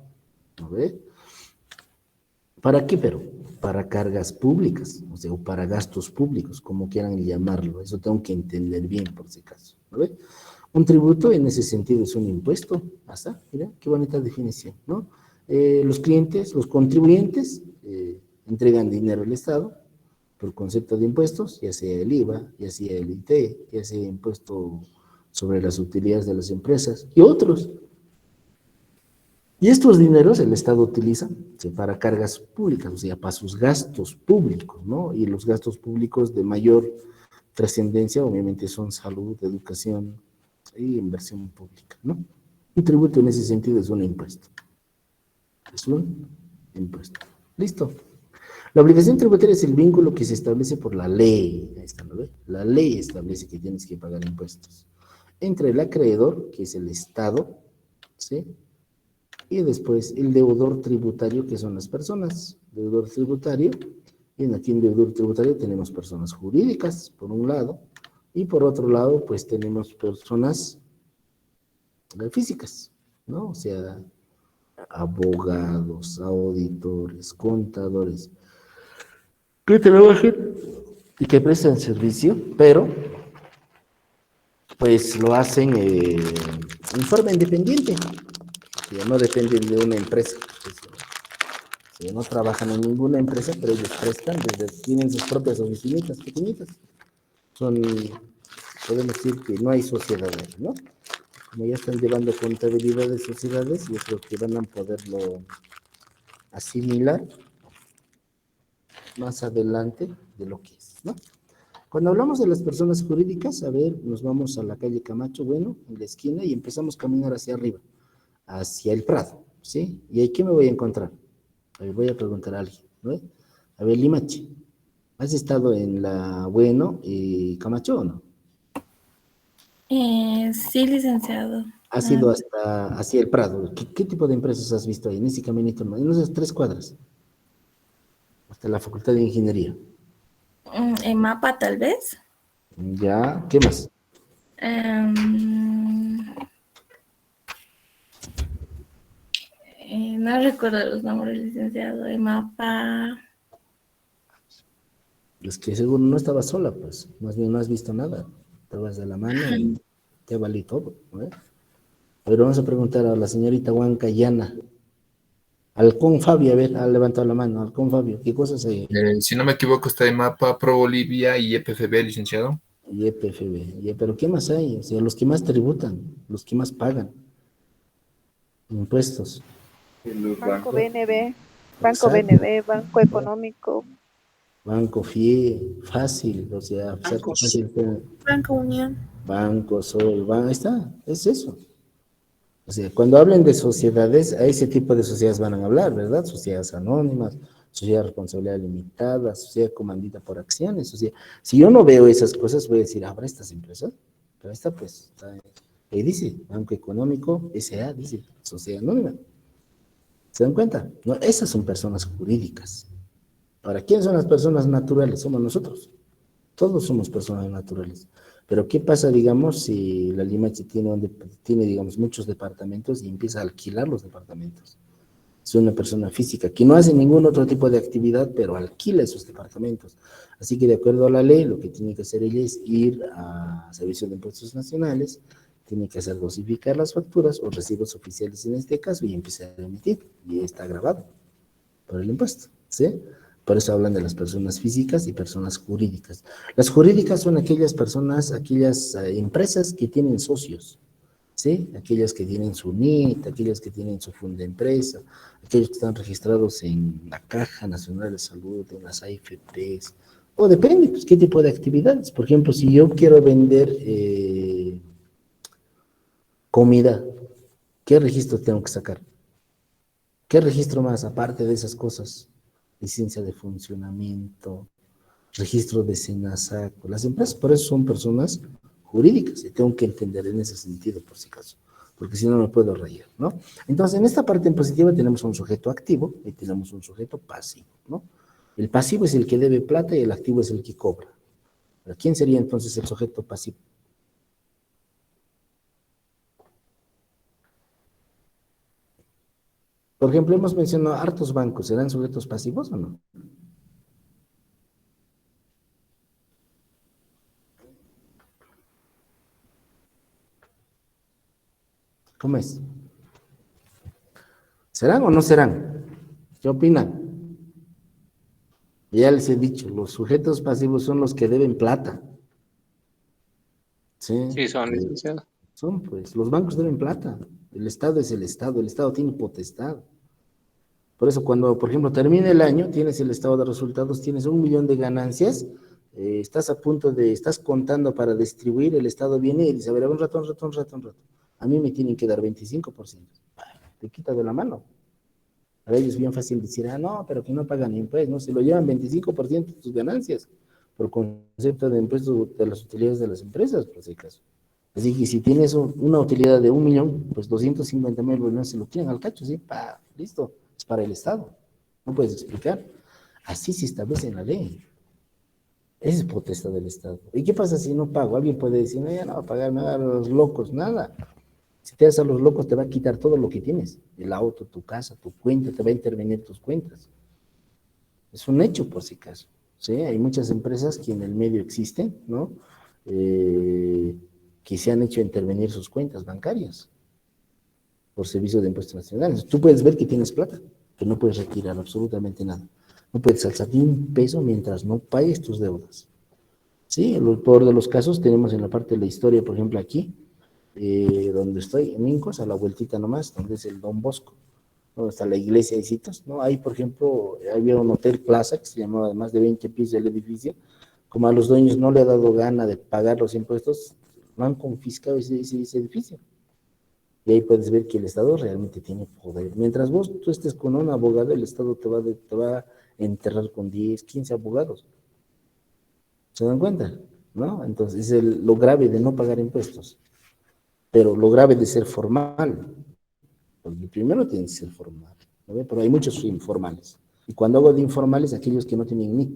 ¿no ve? ¿Para qué? Pero para cargas públicas, o sea, o para gastos públicos, como quieran llamarlo. Eso tengo que entender bien, por si acaso, ¿no ve? Un tributo en ese sentido es un impuesto. Hasta, mira, qué bonita definición, ¿no? Los clientes, los contribuyentes entregan dinero al Estado por concepto de impuestos, ya sea el IVA, ya sea el IT, ya sea impuesto sobre las utilidades de las empresas y otros. Y estos dineros el Estado utiliza para cargas públicas, o sea, para sus gastos públicos, ¿no? Y los gastos públicos de mayor trascendencia, obviamente, son salud, educación y inversión pública, ¿no? Un tributo en ese sentido es un impuesto. Es un impuesto. Listo. La obligación tributaria es el vínculo que se establece por la ley. Ahí está, ¿no ve? La ley establece que tienes que pagar impuestos entre el acreedor, que es el Estado, ¿sí? Y después el deudor tributario, que son las personas, deudor tributario, y aquí en deudor tributario tenemos personas jurídicas, por un lado, y por otro lado, pues tenemos personas físicas, ¿no? O sea, abogados, auditores, contadores, que trabajan y que prestan servicio, pero pues lo hacen en forma independiente, ya no dependen de una empresa. Pues, ya no trabajan en ninguna empresa, pero ellos prestan, tienen sus propias oficinitas pequeñitas. Son, podemos decir que no hay sociedad ahí, ¿no? Como ya están llevando contabilidad de sociedades, yo creo que van a poderlo asimilar más adelante de lo que es, ¿no? Cuando hablamos de las personas jurídicas, a ver, nos vamos a la calle Camacho, bueno, en la esquina, y empezamos a caminar hacia arriba, hacia el Prado, ¿sí? ¿Y aquí me voy a encontrar? A ver, voy a preguntar a alguien, ¿no? A ver, Limache, ¿has estado en la Bueno y Camacho o no? Sí, licenciado. ¿Has ido hasta hacia el Prado? ¿Qué tipo de empresas has visto ahí, en ese caminito, en esas 3 cuadras, hasta la Facultad de Ingeniería? En mapa, tal vez. Ya, ¿qué más? No recuerdo los nombres, licenciado. En mapa. Es que seguro no estabas sola, pues, más bien no has visto nada, estabas de la mano y te valí todo, ¿no? A ver, vamos a preguntar a la señorita Huanca Yana. Halcón Fabio, a ver, ha levantado la mano, Halcón Fabio, ¿qué cosas hay? Si no me equivoco, está de mapa Pro Bolivia y EPFB, licenciado. Y EPFB, pero ¿qué más hay? O sea, los que más tributan, los que más pagan impuestos. Banco BNB, Banco Exacto. BNB, Banco Económico, Banco FIE, fácil, o sea, fácil, Banco Unión. Banco Sol, ahí está, es eso. O sea, cuando hablen de sociedades, a ese tipo de sociedades van a hablar, ¿verdad? Sociedades anónimas, sociedad de responsabilidad limitada, sociedad comandita por acciones. O sea, si yo no veo esas cosas, voy a decir, ¿habrá estas empresas? Pero esta, pues, ahí dice, Banco Económico, SA, dice, sociedad anónima. ¿Se dan cuenta? No, esas son personas jurídicas. Ahora, ¿quiénes son las personas naturales? Somos nosotros. Todos somos personas naturales. Pero ¿qué pasa, digamos, si la Limache tiene, digamos, muchos departamentos y empieza a alquilar los departamentos? Es una persona física que no hace ningún otro tipo de actividad, pero alquila esos departamentos. Así que de acuerdo a la ley, lo que tiene que hacer ella es ir a Servicio de Impuestos Nacionales, tiene que hacer dosificar las facturas o recibos oficiales en este caso y empezar a emitir. Y está grabado por el impuesto, ¿sí? Por eso hablan de las personas físicas y personas jurídicas. Las jurídicas son aquellas personas, aquellas empresas que tienen socios, ¿sí? Aquellas que tienen su NIT, aquellas que tienen su funda empresa, aquellos que están registrados en la Caja Nacional de Salud, en las AFPs, o depende, pues, qué tipo de actividades. Por ejemplo, si yo quiero vender comida, ¿qué registro tengo que sacar? ¿Qué registro más, aparte de esas cosas? Licencia de funcionamiento, registro de SENASAC. Las empresas por eso son personas jurídicas y tengo que entender en ese sentido, por si acaso, porque si no me puedo reír, ¿no? Entonces, en esta parte impositiva tenemos un sujeto activo y tenemos un sujeto pasivo, ¿no? El pasivo es el que debe plata y el activo es el que cobra. ¿Pero quién sería entonces el sujeto pasivo? Por ejemplo, hemos mencionado hartos bancos, ¿serán sujetos pasivos o no? ¿Cómo es? ¿Serán o no serán? ¿Qué opinan? Ya les he dicho, los sujetos pasivos son los que deben plata. Sí, Sí, son licenciados. son pues, los bancos deben plata. El Estado es el Estado tiene potestad. Por eso cuando, por ejemplo, termina el año, tienes el estado de resultados, tienes 1 millón de ganancias, estás a punto estás contando para distribuir, el Estado viene y dice, a ver, un ratón. A mí me tienen que dar 25%. Te quita de la mano. Para ellos es bien fácil decir, no, pero que no pagan impuestos, no, se lo llevan 25% de tus ganancias, por concepto de impuestos de las utilidades de las empresas, por si acaso. Así que si tienes una utilidad de 1 millón, pues 250.000 bolivianos se lo tiran al cacho, ¿sí? Listo, es para el Estado. No puedes explicar. Así se establece en la ley. Esa es potestad del Estado. ¿Y qué pasa si no pago? Alguien puede decir, no, ya no va a pagar nada a los locos, nada. Si te das a los locos, te va a quitar todo lo que tienes. El auto, tu casa, tu cuenta, te va a intervenir tus cuentas. Es un hecho, por si acaso. ¿Sí? Hay muchas empresas que en el medio existen, ¿no? Que se han hecho intervenir sus cuentas bancarias por servicio de impuestos nacionales. Tú puedes ver que tienes plata, pero no puedes retirar absolutamente nada. No puedes alzar ni un peso mientras no pagues tus deudas. Sí, el peor de los casos tenemos en la parte de la historia, por ejemplo, aquí, donde estoy, en Incos, a la vueltita nomás, donde es el Don Bosco, donde está la iglesia de Citos, ¿no? Ahí, por ejemplo, había un hotel Plaza, que se llamaba de más de 20 pisos del edificio. Como a los dueños no le ha dado gana de pagar los impuestos, no han confiscado ese edificio. Y ahí puedes ver que el Estado realmente tiene poder. Mientras tú estés con un abogado, el Estado te va a enterrar con 10, 15 abogados. ¿Se dan cuenta? ¿No? Entonces, es lo grave de no pagar impuestos. Pero lo grave de ser formal. Porque primero tiene que ser formal, ¿no? Pero hay muchos informales. Y cuando hago de informales, aquellos que no tienen NIC,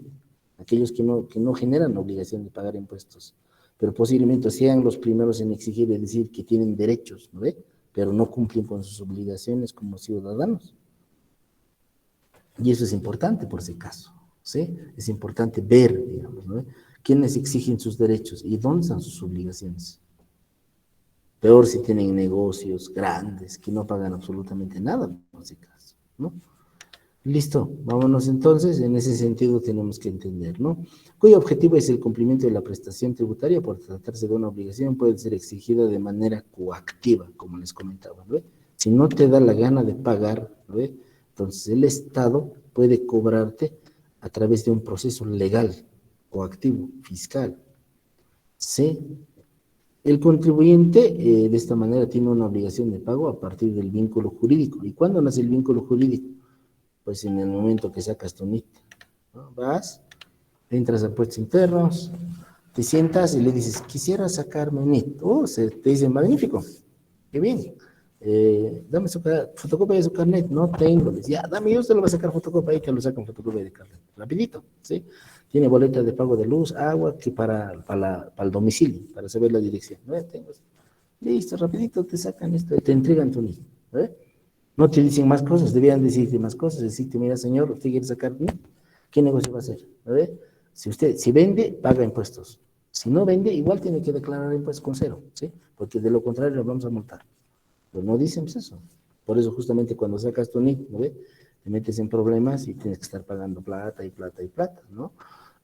aquellos que no generan obligación de pagar impuestos. Pero posiblemente sean los primeros en exigir y decir que tienen derechos, ¿no ve? Pero no cumplen con sus obligaciones como ciudadanos. Y eso es importante por ese caso, ¿sí? Es importante ver, digamos, ¿no? Quiénes exigen sus derechos y dónde están sus obligaciones. Peor si tienen negocios grandes que no pagan absolutamente nada por ese caso, ¿no? Listo, vámonos entonces, en ese sentido tenemos que entender, ¿no? Cuyo objetivo es el cumplimiento de la prestación tributaria por tratarse de una obligación, puede ser exigida de manera coactiva, como les comentaba, ¿no? Si no te da la gana de pagar, ¿no? Entonces el Estado puede cobrarte a través de un proceso legal, coactivo, fiscal. ¿Sí? El contribuyente de esta manera tiene una obligación de pago a partir del vínculo jurídico. ¿Y cuándo nace el vínculo jurídico? Pues en el momento que sacas tu NIT, ¿no? Vas, entras a puestos internos, te sientas y le dices, quisiera sacarme NIT. Te dice, magnífico, qué bien. Dame fotocopia de su carnet. No tengo. Les ya, dame, yo se lo voy a sacar fotocopia, ahí que lo sacan fotocopia de carnet. Rapidito, ¿sí? Tiene boleta de pago de luz, agua, que para el domicilio, para saber la dirección. ¿No? Listo, rapidito, te sacan esto, te entregan tu NIT. No te dicen más cosas, debían decirte más cosas, decirte, mira señor, usted quiere sacar NIT, ¿qué negocio va a hacer? Si vende, paga impuestos. Si no vende, igual tiene que declarar impuestos con cero, ¿sí? Porque de lo contrario lo vamos a multar. Pero no dicen eso. Por eso justamente cuando sacas tu NIT, ¿no ve? Te metes en problemas y tienes que estar pagando plata y plata y plata, ¿no?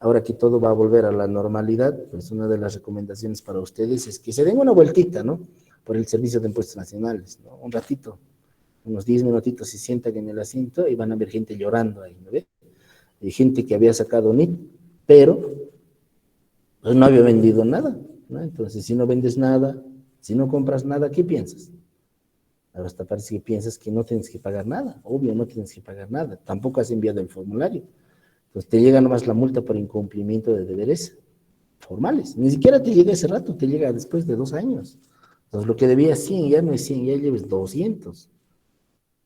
Ahora que todo va a volver a la normalidad, pues una de las recomendaciones para ustedes es que se den una vueltita, ¿no? Por el Servicio de Impuestos Nacionales, ¿no? Un ratito, unos 10 minutitos se sientan en el asiento y van a ver gente llorando ahí, ¿no ve? Hay gente que había sacado NIT, pero pues no había vendido nada, ¿no? Entonces, si no vendes nada, si no compras nada, ¿qué piensas? Ahora hasta parece que piensas que no tienes que pagar nada. Obvio, no tienes que pagar nada. Tampoco has enviado el formulario. Entonces te llega nomás la multa por incumplimiento de deberes formales. Ni siquiera te llega ese rato, te llega después de 2 años. Entonces lo que debía 100, ya no es 100, ya lleves 200.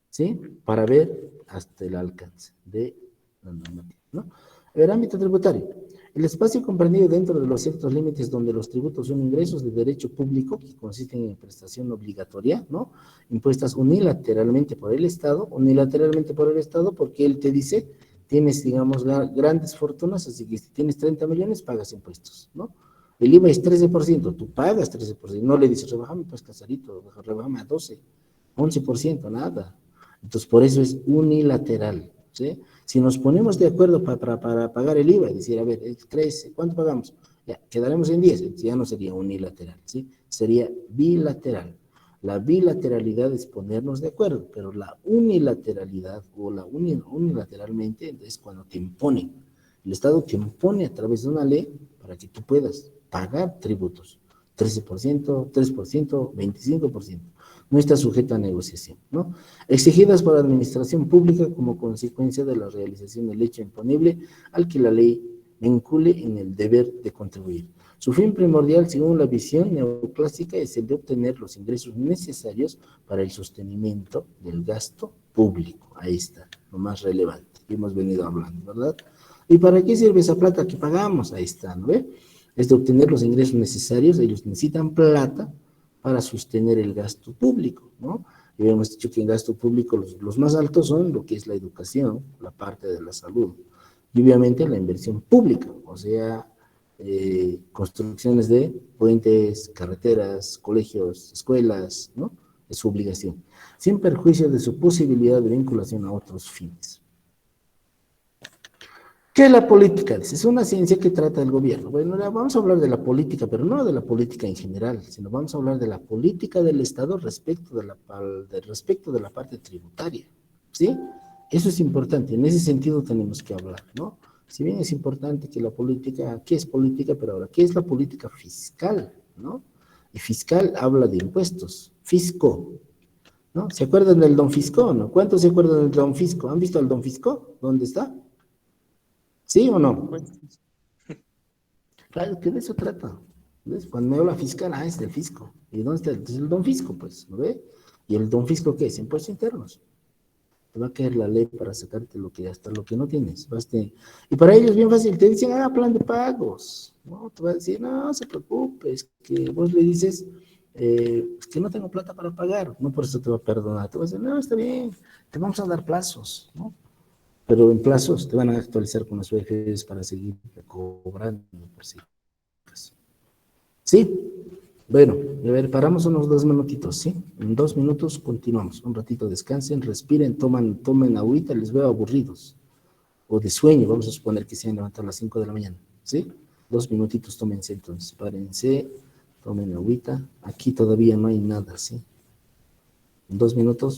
¿Sí? Para ver hasta el alcance de la normativa, ¿no? El ámbito tributario. El espacio comprendido dentro de los ciertos límites donde los tributos son ingresos de derecho público que consisten en prestación obligatoria, ¿no? Impuestas unilateralmente por el Estado porque él te dice, tienes, digamos, grandes fortunas, así que si tienes 30 millones, pagas impuestos, ¿no? El IVA es 13%, tú pagas 13%, no le dices, rebájame pues, Casarito, rebájame a 12, 11%, nada. Entonces, por eso es unilateral, ¿sí? Si nos ponemos de acuerdo para pagar el IVA y decir, a ver, 13, ¿cuánto pagamos? Ya, quedaremos en 10, ya no sería unilateral, ¿sí? Sería bilateral. La bilateralidad es ponernos de acuerdo, pero la unilateralidad o unilateralmente es cuando te imponen. El Estado te impone a través de una ley para que tú puedas pagar tributos. 13%, 3%, 25%. No está sujeto a negociación, ¿no? Exigidas por la administración pública como consecuencia de la realización del hecho imponible al que la ley vincule en el deber de contribuir. Su fin primordial, según la visión neoclásica, es el de obtener los ingresos necesarios para el sostenimiento del gasto público. Ahí está, lo más relevante que hemos venido hablando, ¿verdad? ¿Y para qué sirve esa plata que pagamos? Ahí está, ¿no ve? Es de obtener los ingresos necesarios, ellos necesitan plata para sostener el gasto público, ¿no? Y hemos dicho que en gasto público los más altos son lo que es la educación, la parte de la salud, y obviamente la inversión pública, o sea, construcciones de puentes, carreteras, colegios, escuelas, ¿no? Es su obligación, sin perjuicio de su posibilidad de vinculación a otros fines. ¿Qué es la política? Es una ciencia que trata el gobierno. Bueno, ahora vamos a hablar de la política, pero no de la política en general, sino vamos a hablar de la política del Estado respecto de la parte tributaria, ¿sí? Eso es importante, en ese sentido tenemos que hablar, ¿no? Si bien es importante que la política, ¿qué es política? Pero ahora, ¿qué es la política fiscal? ¿No? Y fiscal habla de impuestos, fisco, ¿no? ¿Se acuerdan del don Fisco, no? ¿Cuántos se acuerdan del don Fisco? ¿Han visto al don Fisco? ¿Dónde está? ¿Sí o no? Claro, que de eso trata. ¿Ves? Cuando me habla fiscal, es del fisco. ¿Y dónde está? Entonces el don Fisco, pues, ¿no ve? ¿Y el don Fisco qué es? Impuestos internos. Te va a caer la ley para sacarte hasta lo que no tienes. Y para ellos es bien fácil, te dicen, plan de pagos, ¿no? Te va a decir, no se preocupe, es que vos le dices, es que no tengo plata para pagar, no por eso te va a perdonar, te va a decir, no, está bien, te vamos a dar plazos, ¿no? Pero en plazos te van a actualizar con las UEFs para seguir cobrando, por si. ¿Sí? Bueno, a ver, paramos unos 2 minutitos, ¿sí? En 2 minutos continuamos. Un ratito descansen, respiren, tomen agüita, les veo aburridos. O de sueño, vamos a suponer que se han levantado a las 5 de la mañana, ¿sí? 2 minutitos, tómense entonces, párense, tomen agüita. Aquí todavía no hay nada, ¿sí? En 2 minutos.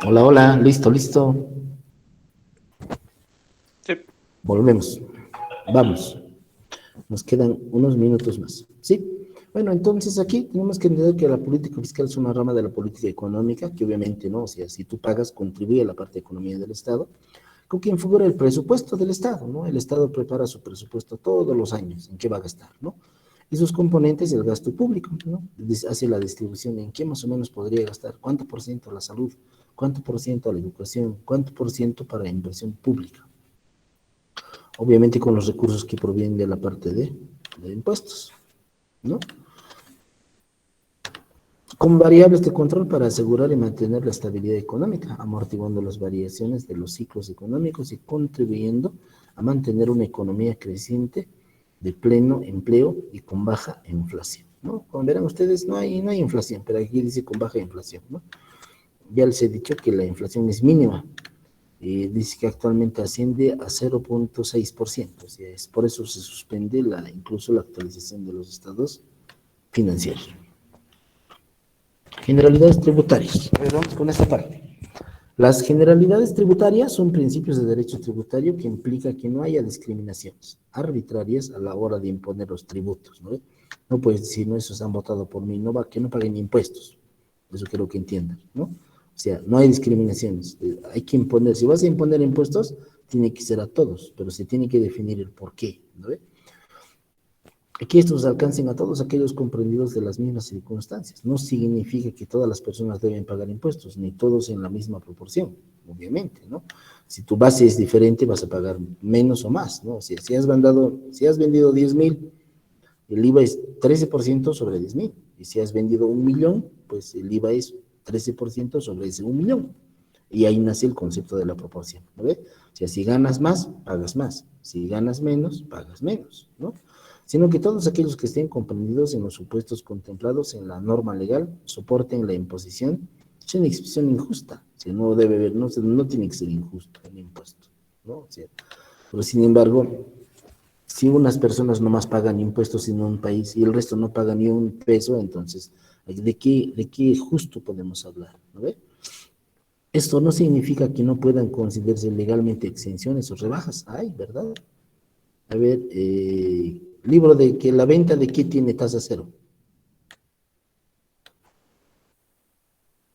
Hola, hola, listo, listo. Sí. Volvemos. Vamos. Nos quedan unos minutos más. ¿Sí? Bueno, entonces aquí tenemos que entender que la política fiscal es una rama de la política económica, que obviamente, ¿no? O sea, si tú pagas, contribuye a la parte de economía del Estado, con quien figura el presupuesto del Estado, ¿no? El Estado prepara su presupuesto todos los años, en qué va a gastar, ¿no? Y sus componentes, el gasto público, ¿no? Hace la distribución en qué más o menos podría gastar, cuánto por ciento a la salud, cuánto por ciento a la educación, cuánto por ciento para inversión pública. Obviamente con los recursos que provienen de la parte de impuestos, ¿no? Con variables de control para asegurar y mantener la estabilidad económica, amortiguando las variaciones de los ciclos económicos y contribuyendo a mantener una economía creciente de pleno empleo y con baja inflación, ¿no? Como verán ustedes, no hay inflación, pero aquí dice con baja inflación, ¿no? Ya les he dicho que la inflación es mínima, dice que actualmente asciende a 0,6%, o sea, es por eso se suspende incluso la actualización de los estados financieros. Generalidades tributarias. A ver, vamos con esta parte. Las generalidades tributarias son principios de derecho tributario que implica que no haya discriminaciones arbitrarias a la hora de imponer los tributos, ¿no? No puedes decir, no, esos han votado por mí, que no paguen impuestos. Eso quiero que entiendan, ¿no? O sea, no hay discriminaciones. Hay que imponer, si vas a imponer impuestos, tiene que ser a todos, pero se tiene que definir el por qué, ¿no? Que estos alcancen a todos aquellos comprendidos de las mismas circunstancias. No significa que todas las personas deben pagar impuestos, ni todos en la misma proporción, obviamente, ¿no? Si tu base es diferente, vas a pagar menos o más, ¿no? O sea, si has vendido 10,000, el IVA es 13% sobre 10,000. Y si has vendido 1,000,000, pues el IVA es 13% sobre ese 1,000,000. Y ahí nace el concepto de la proporción, ¿no ve? O sea, si ganas más, pagas más. Si ganas menos, pagas menos, ¿no? Sino que todos aquellos que estén comprendidos en los supuestos contemplados en la norma legal soporten la imposición. Es una expresión injusta, o sea, no debe haber, no tiene que ser injusto el impuesto, ¿no? O sea, pero sin embargo, si unas personas nomás pagan impuestos en un país y el resto no paga ni un peso, entonces, ¿de qué justo podemos hablar? ¿No ve? Esto no significa que no puedan considerarse legalmente exenciones o rebajas. Ay, ¿verdad? A ver, libro de que la venta de qué tiene tasa cero.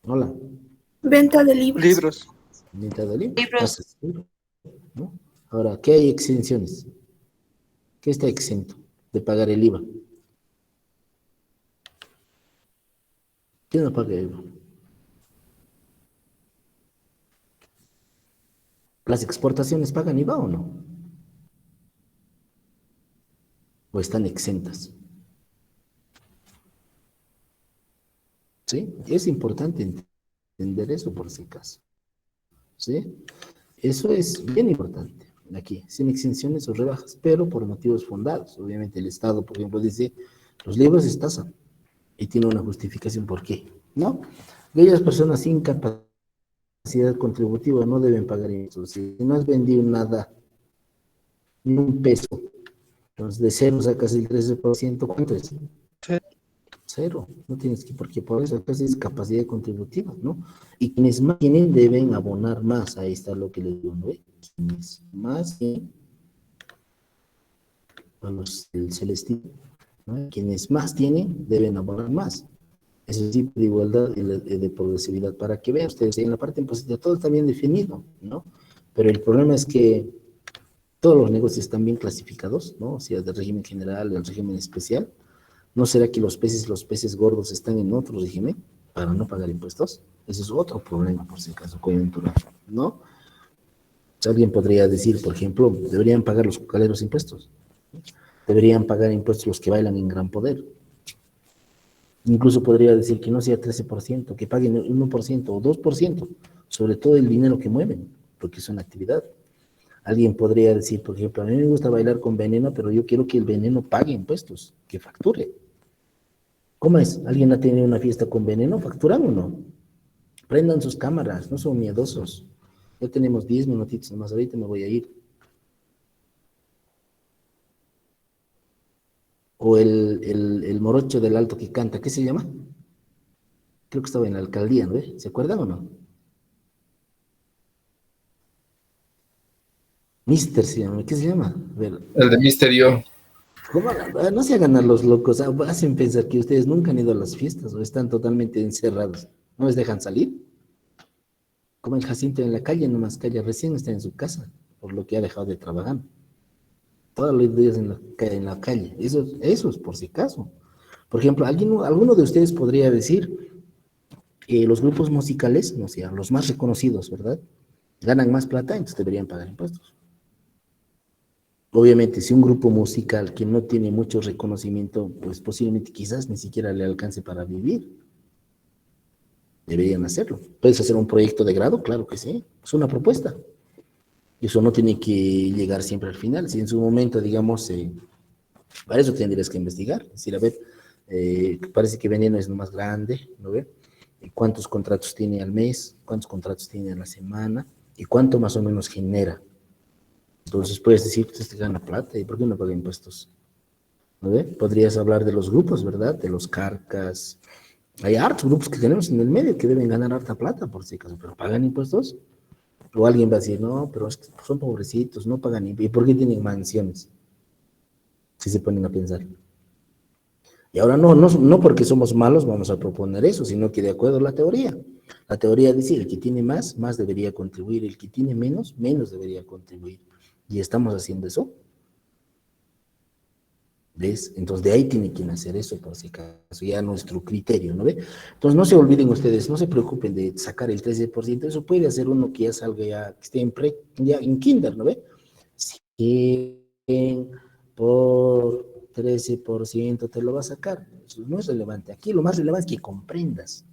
Hola. Venta de libros. Libros. Venta de libros. Libros. Tasa cero, ¿no? Ahora, ¿qué hay exenciones? ¿Qué está exento de pagar el IVA? ¿Quién no paga el IVA? ¿Las exportaciones pagan IVA o no? ¿O están exentas? ¿Sí? Es importante entender eso por si acaso. ¿Sí? Eso es bien importante aquí, sin exenciones o rebajas, pero por motivos fundados. Obviamente el Estado, por ejemplo, dice, los libros es tasa, y tiene una justificación por qué, ¿no? Aquellas personas sin capacidad contributiva no deben pagar impuestos. Si no has vendido nada, ni un peso, entonces de cero sacas el 13%, ¿cuánto es? Cero, no tienes que, porque por eso acá es capacidad contributiva, ¿no? Y quienes más tienen deben abonar más, ahí está lo que les digo, ¿no? Quienes más tienen, bueno, el celestino, ¿no? Quienes más tienen deben abonar más. Ese tipo de igualdad y de progresividad, para que vean ustedes, en la parte impositiva todo está bien definido, ¿no? Pero el problema es que todos los negocios están bien clasificados, ¿no? O sea, del régimen general, del régimen especial. ¿No será que los peces gordos están en otro régimen para no pagar impuestos? Ese es otro problema, por si acaso, coyuntural, ¿no? Alguien podría decir, por ejemplo, deberían pagar los cocaleros impuestos. Deberían pagar impuestos los que bailan en gran poder. Incluso podría decir que no sea 13%, que paguen 1% o 2%, sobre todo el dinero que mueven, porque es una actividad. Alguien podría decir, por ejemplo, a mí me gusta bailar con veneno, pero yo quiero que el veneno pague impuestos, que facture. ¿Cómo es? ¿Alguien ha tenido una fiesta con veneno? ¿Facturan o no? Prendan sus cámaras, no son miedosos. Ya tenemos 10 minutitos nomás, ahorita me voy a ir. O el morocho del alto que canta, ¿qué se llama? Creo que estaba en la alcaldía, ¿no? ¿Se acuerdan o no? Mister se llama, ¿qué se llama? A ver, El de Misterio. ¿cómo? No se hagan a los locos, hacen pensar que ustedes nunca han ido a las fiestas o están totalmente encerrados. ¿No les dejan salir? Como el Jacinto en la calle, nomás calle, recién está en su casa, por lo que ha dejado de trabajar. todos los días en la calle. Eso es por si acaso. Por ejemplo, alguno de ustedes podría decir que los grupos musicales, no sé, los más reconocidos, ¿verdad? Ganan más plata, entonces deberían pagar impuestos. Obviamente, si un grupo musical que no tiene mucho reconocimiento, pues posiblemente quizás ni siquiera le alcance para vivir. Deberían hacerlo. ¿Puedes hacer un proyecto de grado? Claro que sí. Es una propuesta. Y eso no tiene que llegar siempre al final. Si en su momento, digamos, para eso tendrías que investigar. Es decir, a ver, parece que Veneno es lo más grande, ¿no ve? ¿Y cuántos contratos tiene al mes? ¿Cuántos contratos tiene a la semana? ¿Y cuánto más o menos genera? Entonces puedes decir, pues este gana plata, ¿y por qué no paga impuestos? ¿No ve? Podrías hablar de los grupos, ¿verdad? De los carcas. Hay hartos grupos que tenemos en el medio que deben ganar harta plata, por si acaso, pero ¿pagan impuestos? O alguien va a decir, no, pero es que son pobrecitos, no pagan impuestos. ¿Y por qué tienen mansiones? Si se ponen a pensar. Y ahora no porque somos malos vamos a proponer eso, sino que de acuerdo a la teoría. La teoría dice, el que tiene más, más debería contribuir, el que tiene menos, menos debería contribuir. Y estamos haciendo eso. ¿Ves? Entonces de ahí tiene que nacer eso, por si acaso, ya nuestro criterio, ¿no ve? Entonces no se olviden ustedes, no se preocupen de sacar el 13%, eso puede hacer uno que ya salga ya, que esté ya en kinder, ¿no ve? 100 por 13% te lo va a sacar, eso no es relevante. Aquí lo más relevante es que comprendas,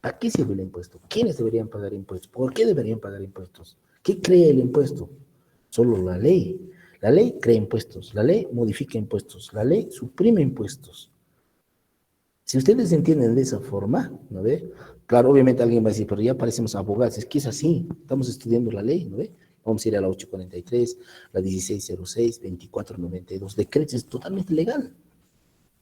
¿a qué sirve el impuesto? ¿Quiénes deberían pagar impuestos? ¿Por qué deberían pagar impuestos? ¿Qué crea el impuesto? Solo la ley. La ley crea impuestos, la ley modifica impuestos, la ley suprime impuestos. Si ustedes entienden de esa forma, ¿no ve? Claro, obviamente alguien va a decir, pero ya parecemos abogados, es que es así, estamos estudiando la ley, ¿no ve? Vamos a ir a la 843, la 1606, 2492, decreto es totalmente legal.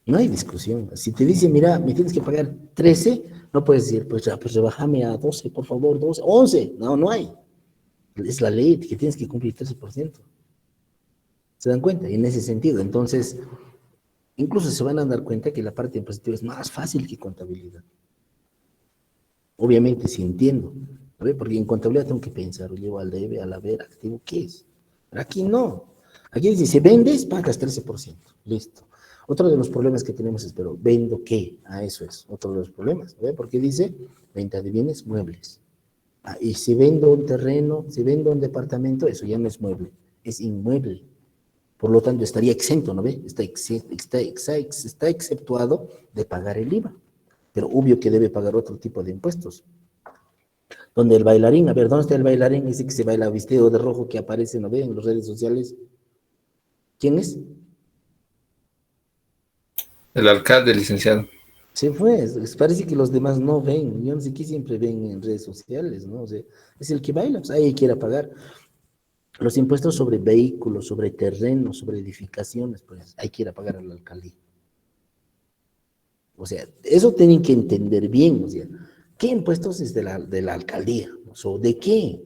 No hay discusión. Si te dice, mira, me tienes que pagar 13, no puedes decir, pues, pues rebájame a 12, por favor, 12, 11. No, no hay. Es la ley que tienes que cumplir 13%. ¿Se dan cuenta? Y en ese sentido, entonces, incluso se van a dar cuenta que la parte impositiva es más fácil que contabilidad. Obviamente, sí entiendo, ¿no? Porque en contabilidad tengo que pensar, llevo al debe, al haber, activo, ¿qué es? Pero aquí no. Aquí dice, si vendes, pagas 13%. Listo. Otro de los problemas que tenemos es, pero ¿vendo qué? Ah, eso es otro de los problemas, ¿no? Porque dice, venta de bienes muebles. Ah, y si vendo un terreno, si vendo un departamento, eso ya no es mueble, es inmueble. Por lo tanto, estaría exento, ¿no ve? Está exceptuado de pagar el IVA. Pero obvio que debe pagar otro tipo de impuestos. Donde el bailarín, a ver, ¿dónde está el bailarín? Ese que se baila vestido de rojo que aparece, ¿no ve? En las redes sociales. ¿Quién es? El alcalde, licenciado. Se fue. Parece que los demás no ven. Yo no sé qué siempre ven en redes sociales, ¿no? O sea, es el que baila, pues ahí quiere pagar. Los impuestos sobre vehículos, sobre terrenos, sobre edificaciones, pues hay que ir a pagar a la alcaldía. O sea, eso tienen que entender bien, o sea, ¿qué impuestos es de la alcaldía? O sea, ¿de qué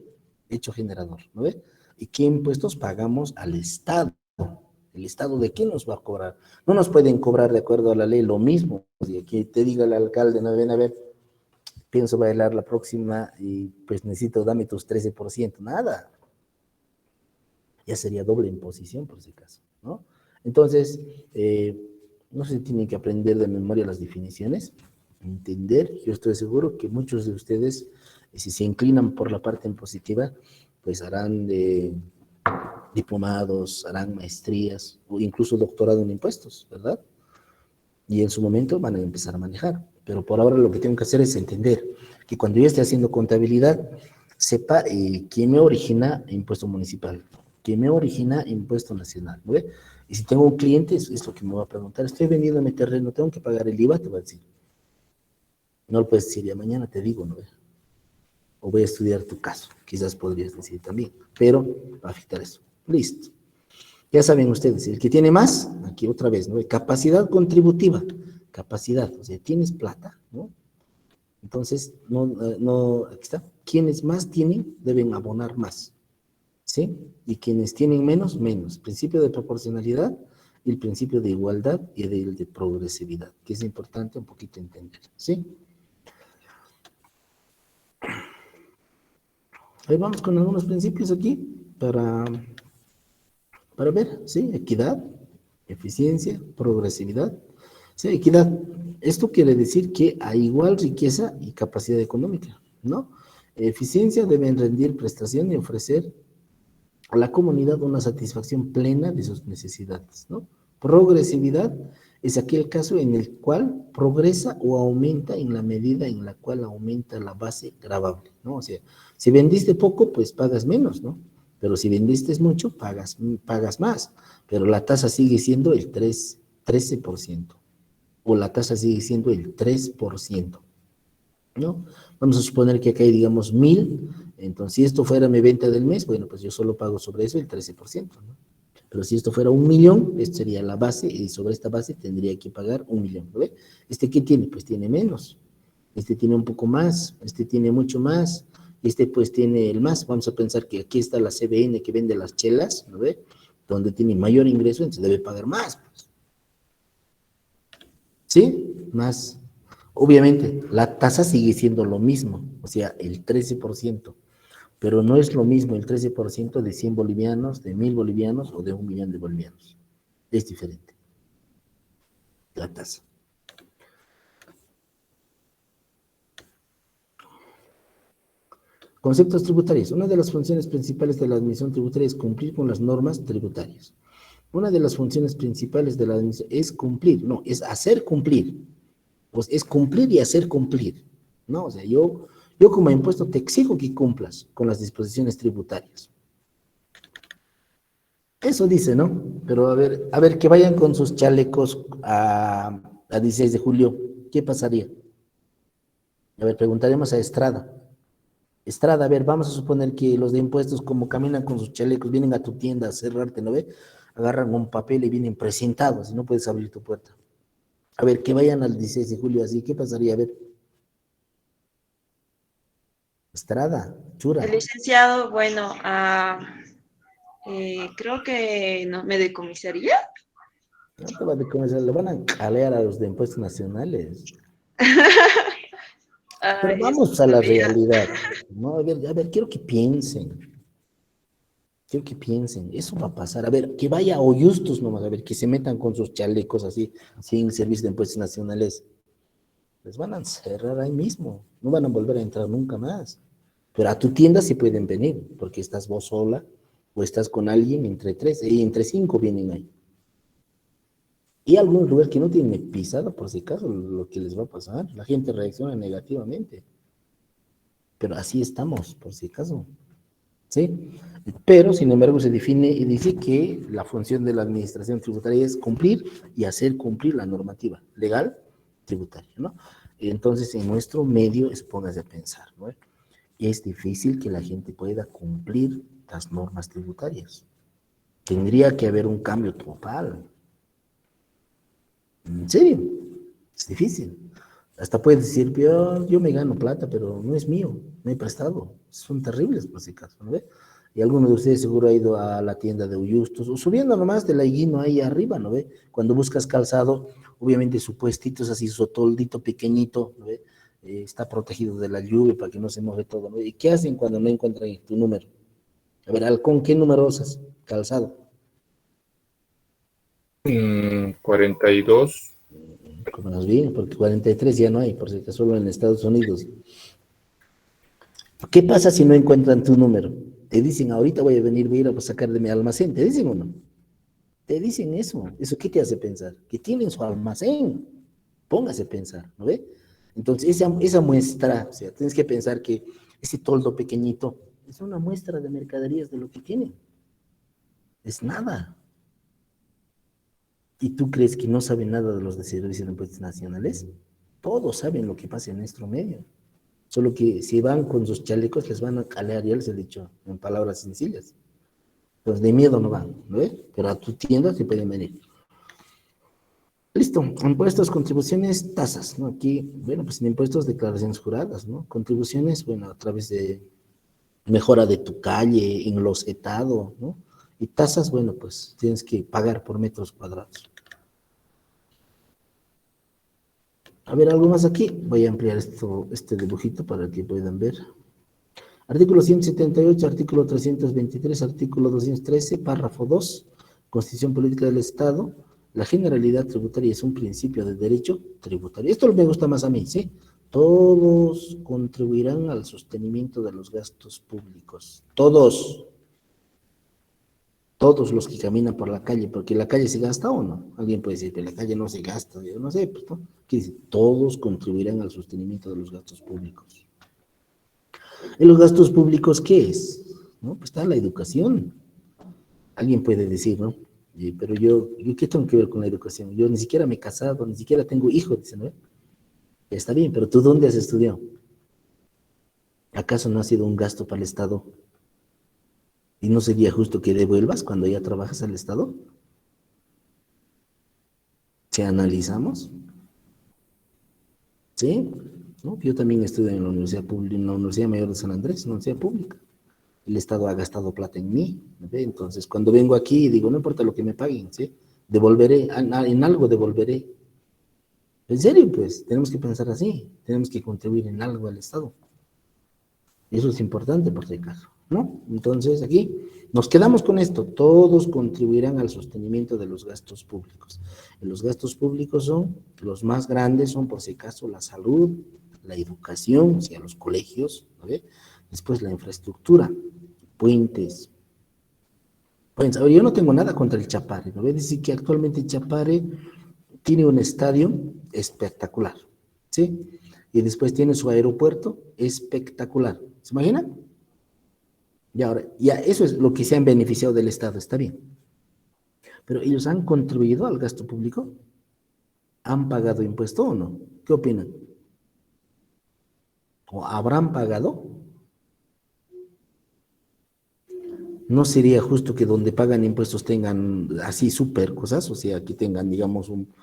hecho generador? ¿No ve? ¿Y qué impuestos pagamos al Estado? ¿El Estado de qué nos va a cobrar? No nos pueden cobrar de acuerdo a la ley lo mismo. O sea, que te diga el alcalde, no ven a ver, pienso bailar la próxima y pues necesito, dame tus 13%. Nada. Ya sería doble imposición por ese caso, ¿no? Entonces, no se tienen que aprender de memoria las definiciones, entender. Yo estoy seguro que muchos de ustedes, si se inclinan por la parte impositiva, pues harán diplomados, harán maestrías o incluso doctorado en impuestos, ¿verdad? Y en su momento van a empezar a manejar. Pero por ahora lo que tengo que hacer es entender que cuando yo esté haciendo contabilidad, sepa quién me origina impuesto municipal, quién me origina impuesto nacional, ¿no ve? Y si tengo un cliente, es lo que me va a preguntar, estoy vendiendo mi terreno, tengo que pagar el IVA, te va a decir. No lo puedes decir, ya mañana te digo, ¿no ve? O voy a estudiar tu caso, quizás podrías decir también, pero va a afectar eso. Listo. Ya saben ustedes, el que tiene más, aquí otra vez, ¿no? Capacidad contributiva, capacidad, o sea, tienes plata, ¿no? Entonces, aquí está, quienes más tienen deben abonar más, ¿sí? Y quienes tienen menos, menos. Principio de proporcionalidad y el principio de igualdad y el de progresividad, que es importante un poquito entender, ¿sí? Ahí vamos con algunos principios aquí para para ver, ¿sí? Equidad, eficiencia, progresividad. Sí, equidad. Esto quiere decir que hay igual riqueza y capacidad económica, ¿no? Eficiencia deben rendir prestación y ofrecer a la comunidad una satisfacción plena de sus necesidades, ¿no? Progresividad es aquel caso en el cual progresa o aumenta en la medida en la cual aumenta la base gravable, ¿no? O sea, si vendiste poco, pues pagas menos, ¿no? Pero si vendiste mucho, pagas más, pero la tasa sigue siendo el 13%, o la tasa sigue siendo el 3%, ¿no? Vamos a suponer que acá hay, digamos, 1,000, entonces si esto fuera mi venta del mes, bueno, pues yo solo pago sobre eso el 13%, ¿no? Pero si esto fuera 1,000,000, esto sería la base, y sobre esta base tendría que pagar 1,000,000, ¿lo ve? ¿Este qué tiene? Pues tiene menos, este tiene un poco más, este tiene mucho más, este pues tiene el más. Vamos a pensar que aquí está la CBN que vende las chelas, ¿lo ve? Donde tiene mayor ingreso, entonces debe pagar más, pues. ¿Sí? Más. Obviamente, la tasa sigue siendo lo mismo, o sea, el 13%, pero no es lo mismo el 13% de 100 bolivianos, de 1,000 bolivianos o de 1,000,000 de bolivianos. Es diferente la tasa. Conceptos tributarios. Una de las funciones principales de la administración tributaria es cumplir con las normas tributarias. Una de las funciones principales de la administración es cumplir, no, es hacer cumplir. Pues es cumplir y hacer cumplir, ¿no? O sea, yo como impuesto te exijo que cumplas con las disposiciones tributarias. Eso dice, ¿no? Pero a ver, que vayan con sus chalecos a 16 de julio, ¿qué pasaría? A ver, preguntaremos a Estrada. Estrada, a ver, vamos a suponer que los de impuestos, como caminan con sus chalecos, vienen a tu tienda a cerrarte, ¿no ve? Agarran un papel y vienen presentados y no puedes abrir tu puerta. A ver, que vayan al 16 de julio así, ¿qué pasaría? A ver. Estrada, chura. El licenciado, bueno, creo que no, me decomisaría. No te va a decomisar, le van a calear a los de impuestos nacionales. Pero Ay, vamos a la realidad, ¿no? A ver, quiero que piensen. Quiero que piensen, eso va a pasar. A ver, que vaya a Oyustos nomás, a ver, que se metan con sus chalecos así, sin servicio de impuestos nacionales. Les van a encerrar ahí mismo, no van a volver a entrar nunca más. Pero a tu tienda sí pueden venir, porque estás vos sola, o estás con alguien entre 3, y entre 5 vienen ahí. Y algunos lugares que no tienen pisada, por si acaso, lo que les va a pasar. La gente reacciona negativamente. Pero así estamos, por si acaso. ¿Sí? Pero, sin embargo, se define y dice que la función de la administración tributaria es cumplir y hacer cumplir la normativa legal tributaria, ¿no? Entonces, en nuestro medio, póngase a pensar, ¿no? Es difícil que la gente pueda cumplir las normas tributarias. Tendría que haber un cambio total. En serio, es difícil. Hasta puedes decir, yo me gano plata, pero no es mío, me he prestado. Son terribles por si acaso, ¿no ve? Y alguno de ustedes seguro ha ido a la tienda de Uyustos, o subiendo nomás de la Higuino ahí arriba, ¿no ve? Cuando buscas calzado, obviamente su puestito es así, su toldito pequeñito, ¿no ve? Está protegido de la lluvia para que no se moje todo, ¿no? ¿Y qué hacen cuando no encuentran tu número? A ver, Halcón, ¿qué número usas? Calzado. 42. Como nos bien, porque 43 ya no hay, por si acaso solo en Estados Unidos. ¿Qué pasa si no encuentran tu número? Te dicen, ahorita voy a ir a sacar de mi almacén. ¿Te dicen o no? Te dicen eso. ¿Eso qué te hace pensar? Que tienen su almacén. Póngase a pensar, ¿no ve? Entonces, esa muestra, o sea, tienes que pensar que ese toldo pequeñito es una muestra de mercaderías de lo que tienen. Es nada. ¿Y tú crees que no saben nada de los de servicios de impuestos nacionales? Todos saben lo que pasa en nuestro medio. Solo que si van con sus chalecos les van a calear, ya les he dicho, en palabras sencillas. Pues de miedo no van, ¿no ves? Pero a tu tienda se pueden venir. Listo, impuestos, contribuciones, tasas, ¿no? Aquí, bueno, pues en impuestos, declaraciones juradas, ¿no? Contribuciones, bueno, a través de mejora de tu calle, enlosetado, ¿no? Y tasas, bueno, pues tienes que pagar por metros cuadrados. A ver, algo más aquí. Voy a ampliar este dibujito para que puedan ver. Artículo 178, artículo 323, artículo 213, párrafo 2. Constitución Política del Estado, la generalidad tributaria es un principio de derecho tributario. Esto me gusta más a mí, ¿sí? Todos contribuirán al sostenimiento de los gastos públicos. Todos los que caminan por la calle, porque la calle se gasta o no. Alguien puede decir que la calle no se gasta, yo no sé, pues, ¿no? ¿Qué dice? Todos contribuirán al sostenimiento de los gastos públicos. ¿Y los gastos públicos qué es? ¿No? Pues está la educación. Alguien puede decir, ¿no? Pero yo ¿qué tengo que ver con la educación? Yo ni siquiera me he casado, ni siquiera tengo hijos, dicen, ¿no? Está bien, pero ¿tú dónde has estudiado? ¿Acaso no ha sido un gasto para el Estado? ¿Y no sería justo que devuelvas cuando ya trabajas al Estado? Si analizamos, ¿sí? ¿No? Yo también estudio en la Universidad Pública, en la Universidad Mayor de San Andrés, una universidad pública. El Estado ha gastado plata en mí, ¿ve? Entonces, cuando vengo aquí, digo, no importa lo que me paguen, ¿sí? Devolveré, en algo devolveré. En serio, pues, tenemos que pensar así, tenemos que contribuir en algo al Estado. Eso es importante, por si acaso, ¿no? Entonces, aquí nos quedamos con esto, todos contribuirán al sostenimiento de los gastos públicos. Y los gastos públicos son, los más grandes son, por si acaso, la salud, la educación, o sea, los colegios, ¿no ve? Después la infraestructura, puentes. Pues, yo no tengo nada contra el Chapare, ¿no ve? Decir que actualmente Chapare tiene un estadio espectacular, ¿sí? Y después tiene su aeropuerto espectacular. ¿Se imaginan? Y ahora, ya eso es lo que se han beneficiado del Estado, está bien. Pero ellos han contribuido al gasto público, han pagado impuesto o no. ¿Qué opinan? ¿O habrán pagado? ¿No sería justo que donde pagan impuestos tengan así súper cosas? O sea, que tengan, digamos, un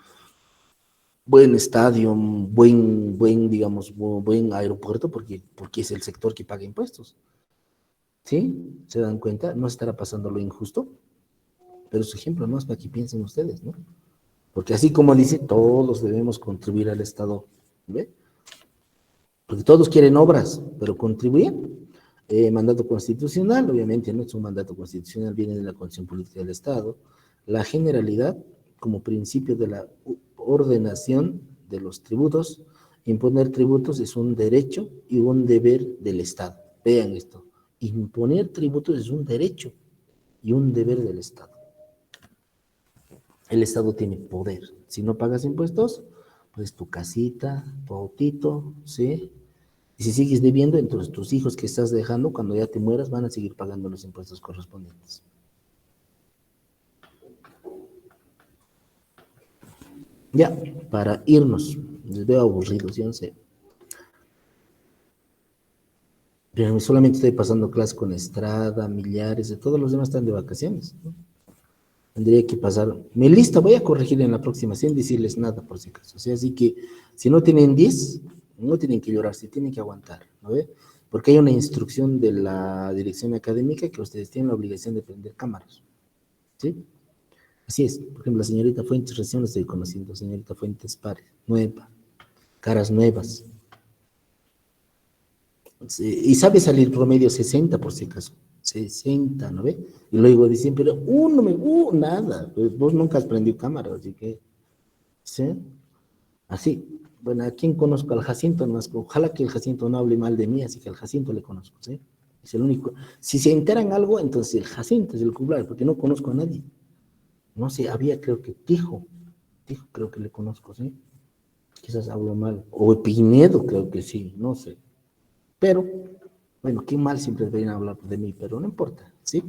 buen estadio, un digamos, buen aeropuerto, porque es el sector que paga impuestos. ¿Sí? ¿Se dan cuenta? No estará pasando lo injusto, pero su ejemplo no es para que piensen ustedes, ¿no? Porque así como dice, todos debemos contribuir al Estado, ¿ve? Porque todos quieren obras, pero contribuyen. Mandato constitucional, obviamente no es un mandato constitucional, viene de la Constitución Política del Estado. La generalidad, como principio de la ordenación de los tributos, imponer tributos es un derecho y un deber del Estado. Vean esto, imponer tributos es un derecho y un deber del Estado. El Estado tiene poder. Si no pagas impuestos, pues tu casita, tu autito, ¿sí? Y si sigues debiendo, entonces tus hijos que estás dejando, cuando ya te mueras, van a seguir pagando los impuestos correspondientes. Ya, para irnos, les veo aburridos, yo no sé. Pero solamente estoy pasando clases con Estrada, Millares, de todos los demás están de vacaciones, ¿no? Tendría que pasar, mi lista voy a corregir en la próxima, sin decirles nada por si acaso. O sea, así que si no tienen 10, no tienen que llorar, se tienen que aguantar, ¿no ve? Porque hay una instrucción de la dirección académica que ustedes tienen la obligación de prender cámaras, ¿sí? Así es, por ejemplo, la señorita Fuentes, recién la estoy conociendo, señorita Fuentes Párez, nueva, caras nuevas. Sí, y sabe salir promedio 60 por si acaso. 60, ¿no ve? Y luego dicen, pero nada, pues vos nunca has prendido cámara, así que, ¿sí? Así, bueno, ¿a quién conozco? Al Jacinto, no, ojalá que el Jacinto no hable mal de mí, así que al Jacinto le conozco, ¿sí? Es el único, si se enteran algo, entonces el Jacinto es el culpable, porque no conozco a nadie. No sé, había creo que Tijo creo que le conozco, ¿sí? Quizás hablo mal, o Pinedo creo que sí, no sé. Pero, bueno, qué mal siempre deberían hablar de mí, pero no importa, ¿sí?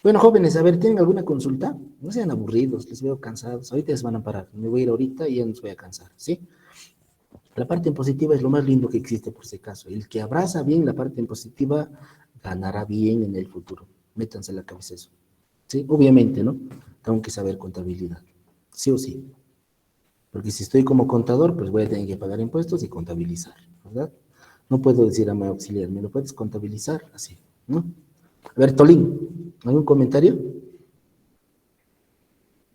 Bueno, jóvenes, a ver, ¿tienen alguna consulta? No sean aburridos, les veo cansados. Ahorita les van a parar. Me voy a ir ahorita y ya nos voy a cansar, ¿sí? La parte impositiva es lo más lindo que existe, por si acaso. El que abraza bien la parte impositiva ganará bien en el futuro. Métanse en la cabeza eso, ¿sí? Obviamente, ¿no? Tengo que saber contabilidad, sí o sí. Porque si estoy como contador, pues voy a tener que pagar impuestos y contabilizar, ¿verdad? No puedo decir a mi auxiliar, ¿me lo puedes contabilizar? Así, ¿no? A ver, Tolín, ¿algún comentario?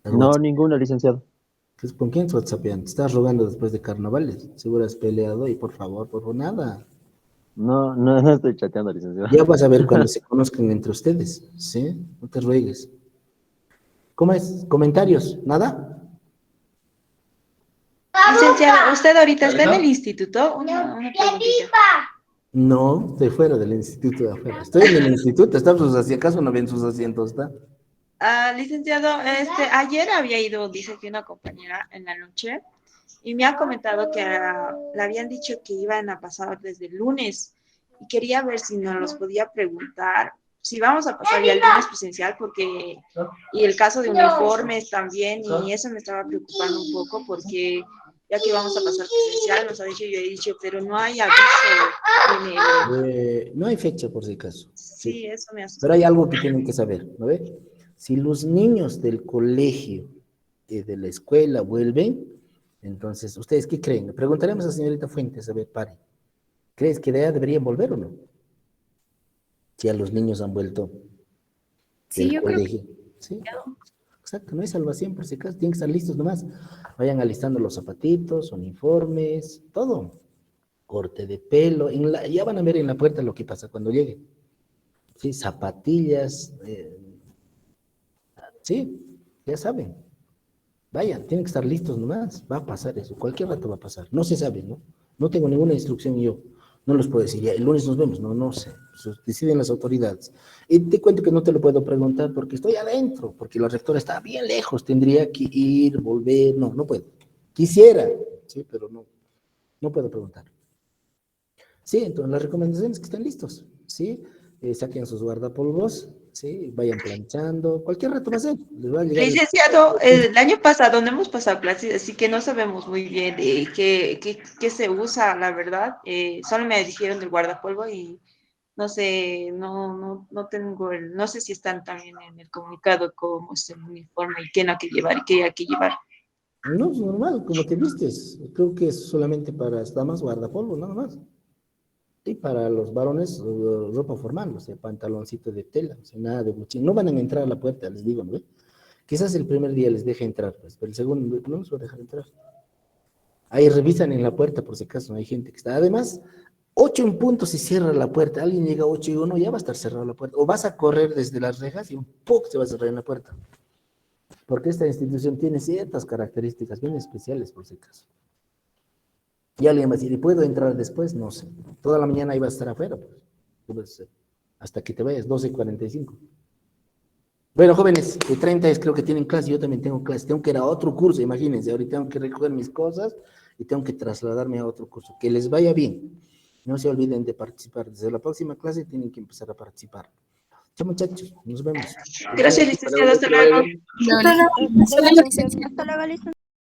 No, ninguna, licenciado. ¿Con quién whatsappeando? Te estás rogando después de carnavales. Seguro has peleado y por favor, nada. No, no estoy chateando, licenciado. Ya vas a ver cuando se conozcan entre ustedes, ¿sí? No te ruegues. ¿Cómo es? ¿Comentarios? ¿Nada? Licenciado, ¿usted ahorita está en el instituto? Una preguntita. No, estoy fuera del instituto de afuera. Estoy en el instituto, estamos, si acaso no ven sus asientos, ¿está? Licenciado, ayer había ido, dice que una compañera en la noche, y me ha comentado que le habían dicho que iban a pasar desde el lunes, y quería ver si nos los podía preguntar, si vamos a pasar ya el lunes presencial, porque, y el caso de uniformes también, y eso me estaba preocupando un poco, porque ya que vamos a pasar presencial, nos ha dicho, yo he dicho, pero no hay aviso en el... No hay fecha por si acaso. Sí, eso me asusta. Pero hay algo que tienen que saber, ¿no ve? Si los niños del colegio y de la escuela vuelven, entonces, ¿ustedes qué creen? Le preguntaremos a la señorita Fuentes, a ver, pare. ¿Crees que de allá deberían volver o no? Si a los niños han vuelto Sí, del yo creo que colegio. Sí, exacto, no hay salvación por si acaso, tienen que estar listos nomás. Vayan alistando los zapatitos, uniformes, todo. Corte de pelo, ya van a ver en la puerta lo que pasa cuando lleguen. Sí, zapatillas, sí, ya saben. Vayan, tienen que estar listos nomás. Va a pasar eso, cualquier rato va a pasar. No se sabe, ¿no? No tengo ninguna instrucción yo. No los puedo decir, ya, el lunes nos vemos. No, no sé. Eso deciden las autoridades. Y te cuento que no te lo puedo preguntar porque estoy adentro, porque la rectora está bien lejos. Tendría que ir, volver. No, no puedo. Quisiera, sí, pero no, no puedo preguntar. Sí, entonces las recomendaciones que estén listos, ¿sí? Saquen sus guardapolvos, ¿sí? Vayan planchando, cualquier rato va a ser, les va a llegar Licenciado, el año pasado no hemos pasado clases, así que no sabemos muy bien qué se usa, la verdad. Solo me dijeron del guardapolvo y no sé, no tengo no sé si están también en el comunicado cómo es el uniforme y qué no hay que llevar y qué hay que llevar. No, es normal, como te vistes, creo que es solamente para las damas guardapolvo, nada más. Y para los varones, ropa formal, o sea, pantaloncito de tela, o sea, nada de buchín. No van a entrar a la puerta, les digo, ¿no? Quizás el primer día les deje entrar, pues, pero el segundo no les va a dejar entrar. Ahí revisan en la puerta por si acaso, hay gente que está. Además, 8 en punto si cierra la puerta. Alguien llega a 8 y 1, ya va a estar cerrada la puerta. O vas a correr desde las rejas y un poco se va a cerrar en la puerta. Porque esta institución tiene ciertas características bien especiales por si acaso. Y alguien va a decir, ¿y puedo entrar después? No sé. Toda la mañana iba a estar afuera, pues. Hasta que te vayas, 12:45. Bueno, jóvenes, de 30 es, creo que tienen clase, yo también tengo clase, tengo que ir a otro curso, imagínense, ahorita tengo que recoger mis cosas y tengo que trasladarme a otro curso. Que les vaya bien, no se olviden de participar, desde la próxima clase tienen que empezar a participar. Chao muchachos, nos vemos. Gracias, licenciado, hasta luego. Hasta luego, licenciado. Hasta luego, licenciado.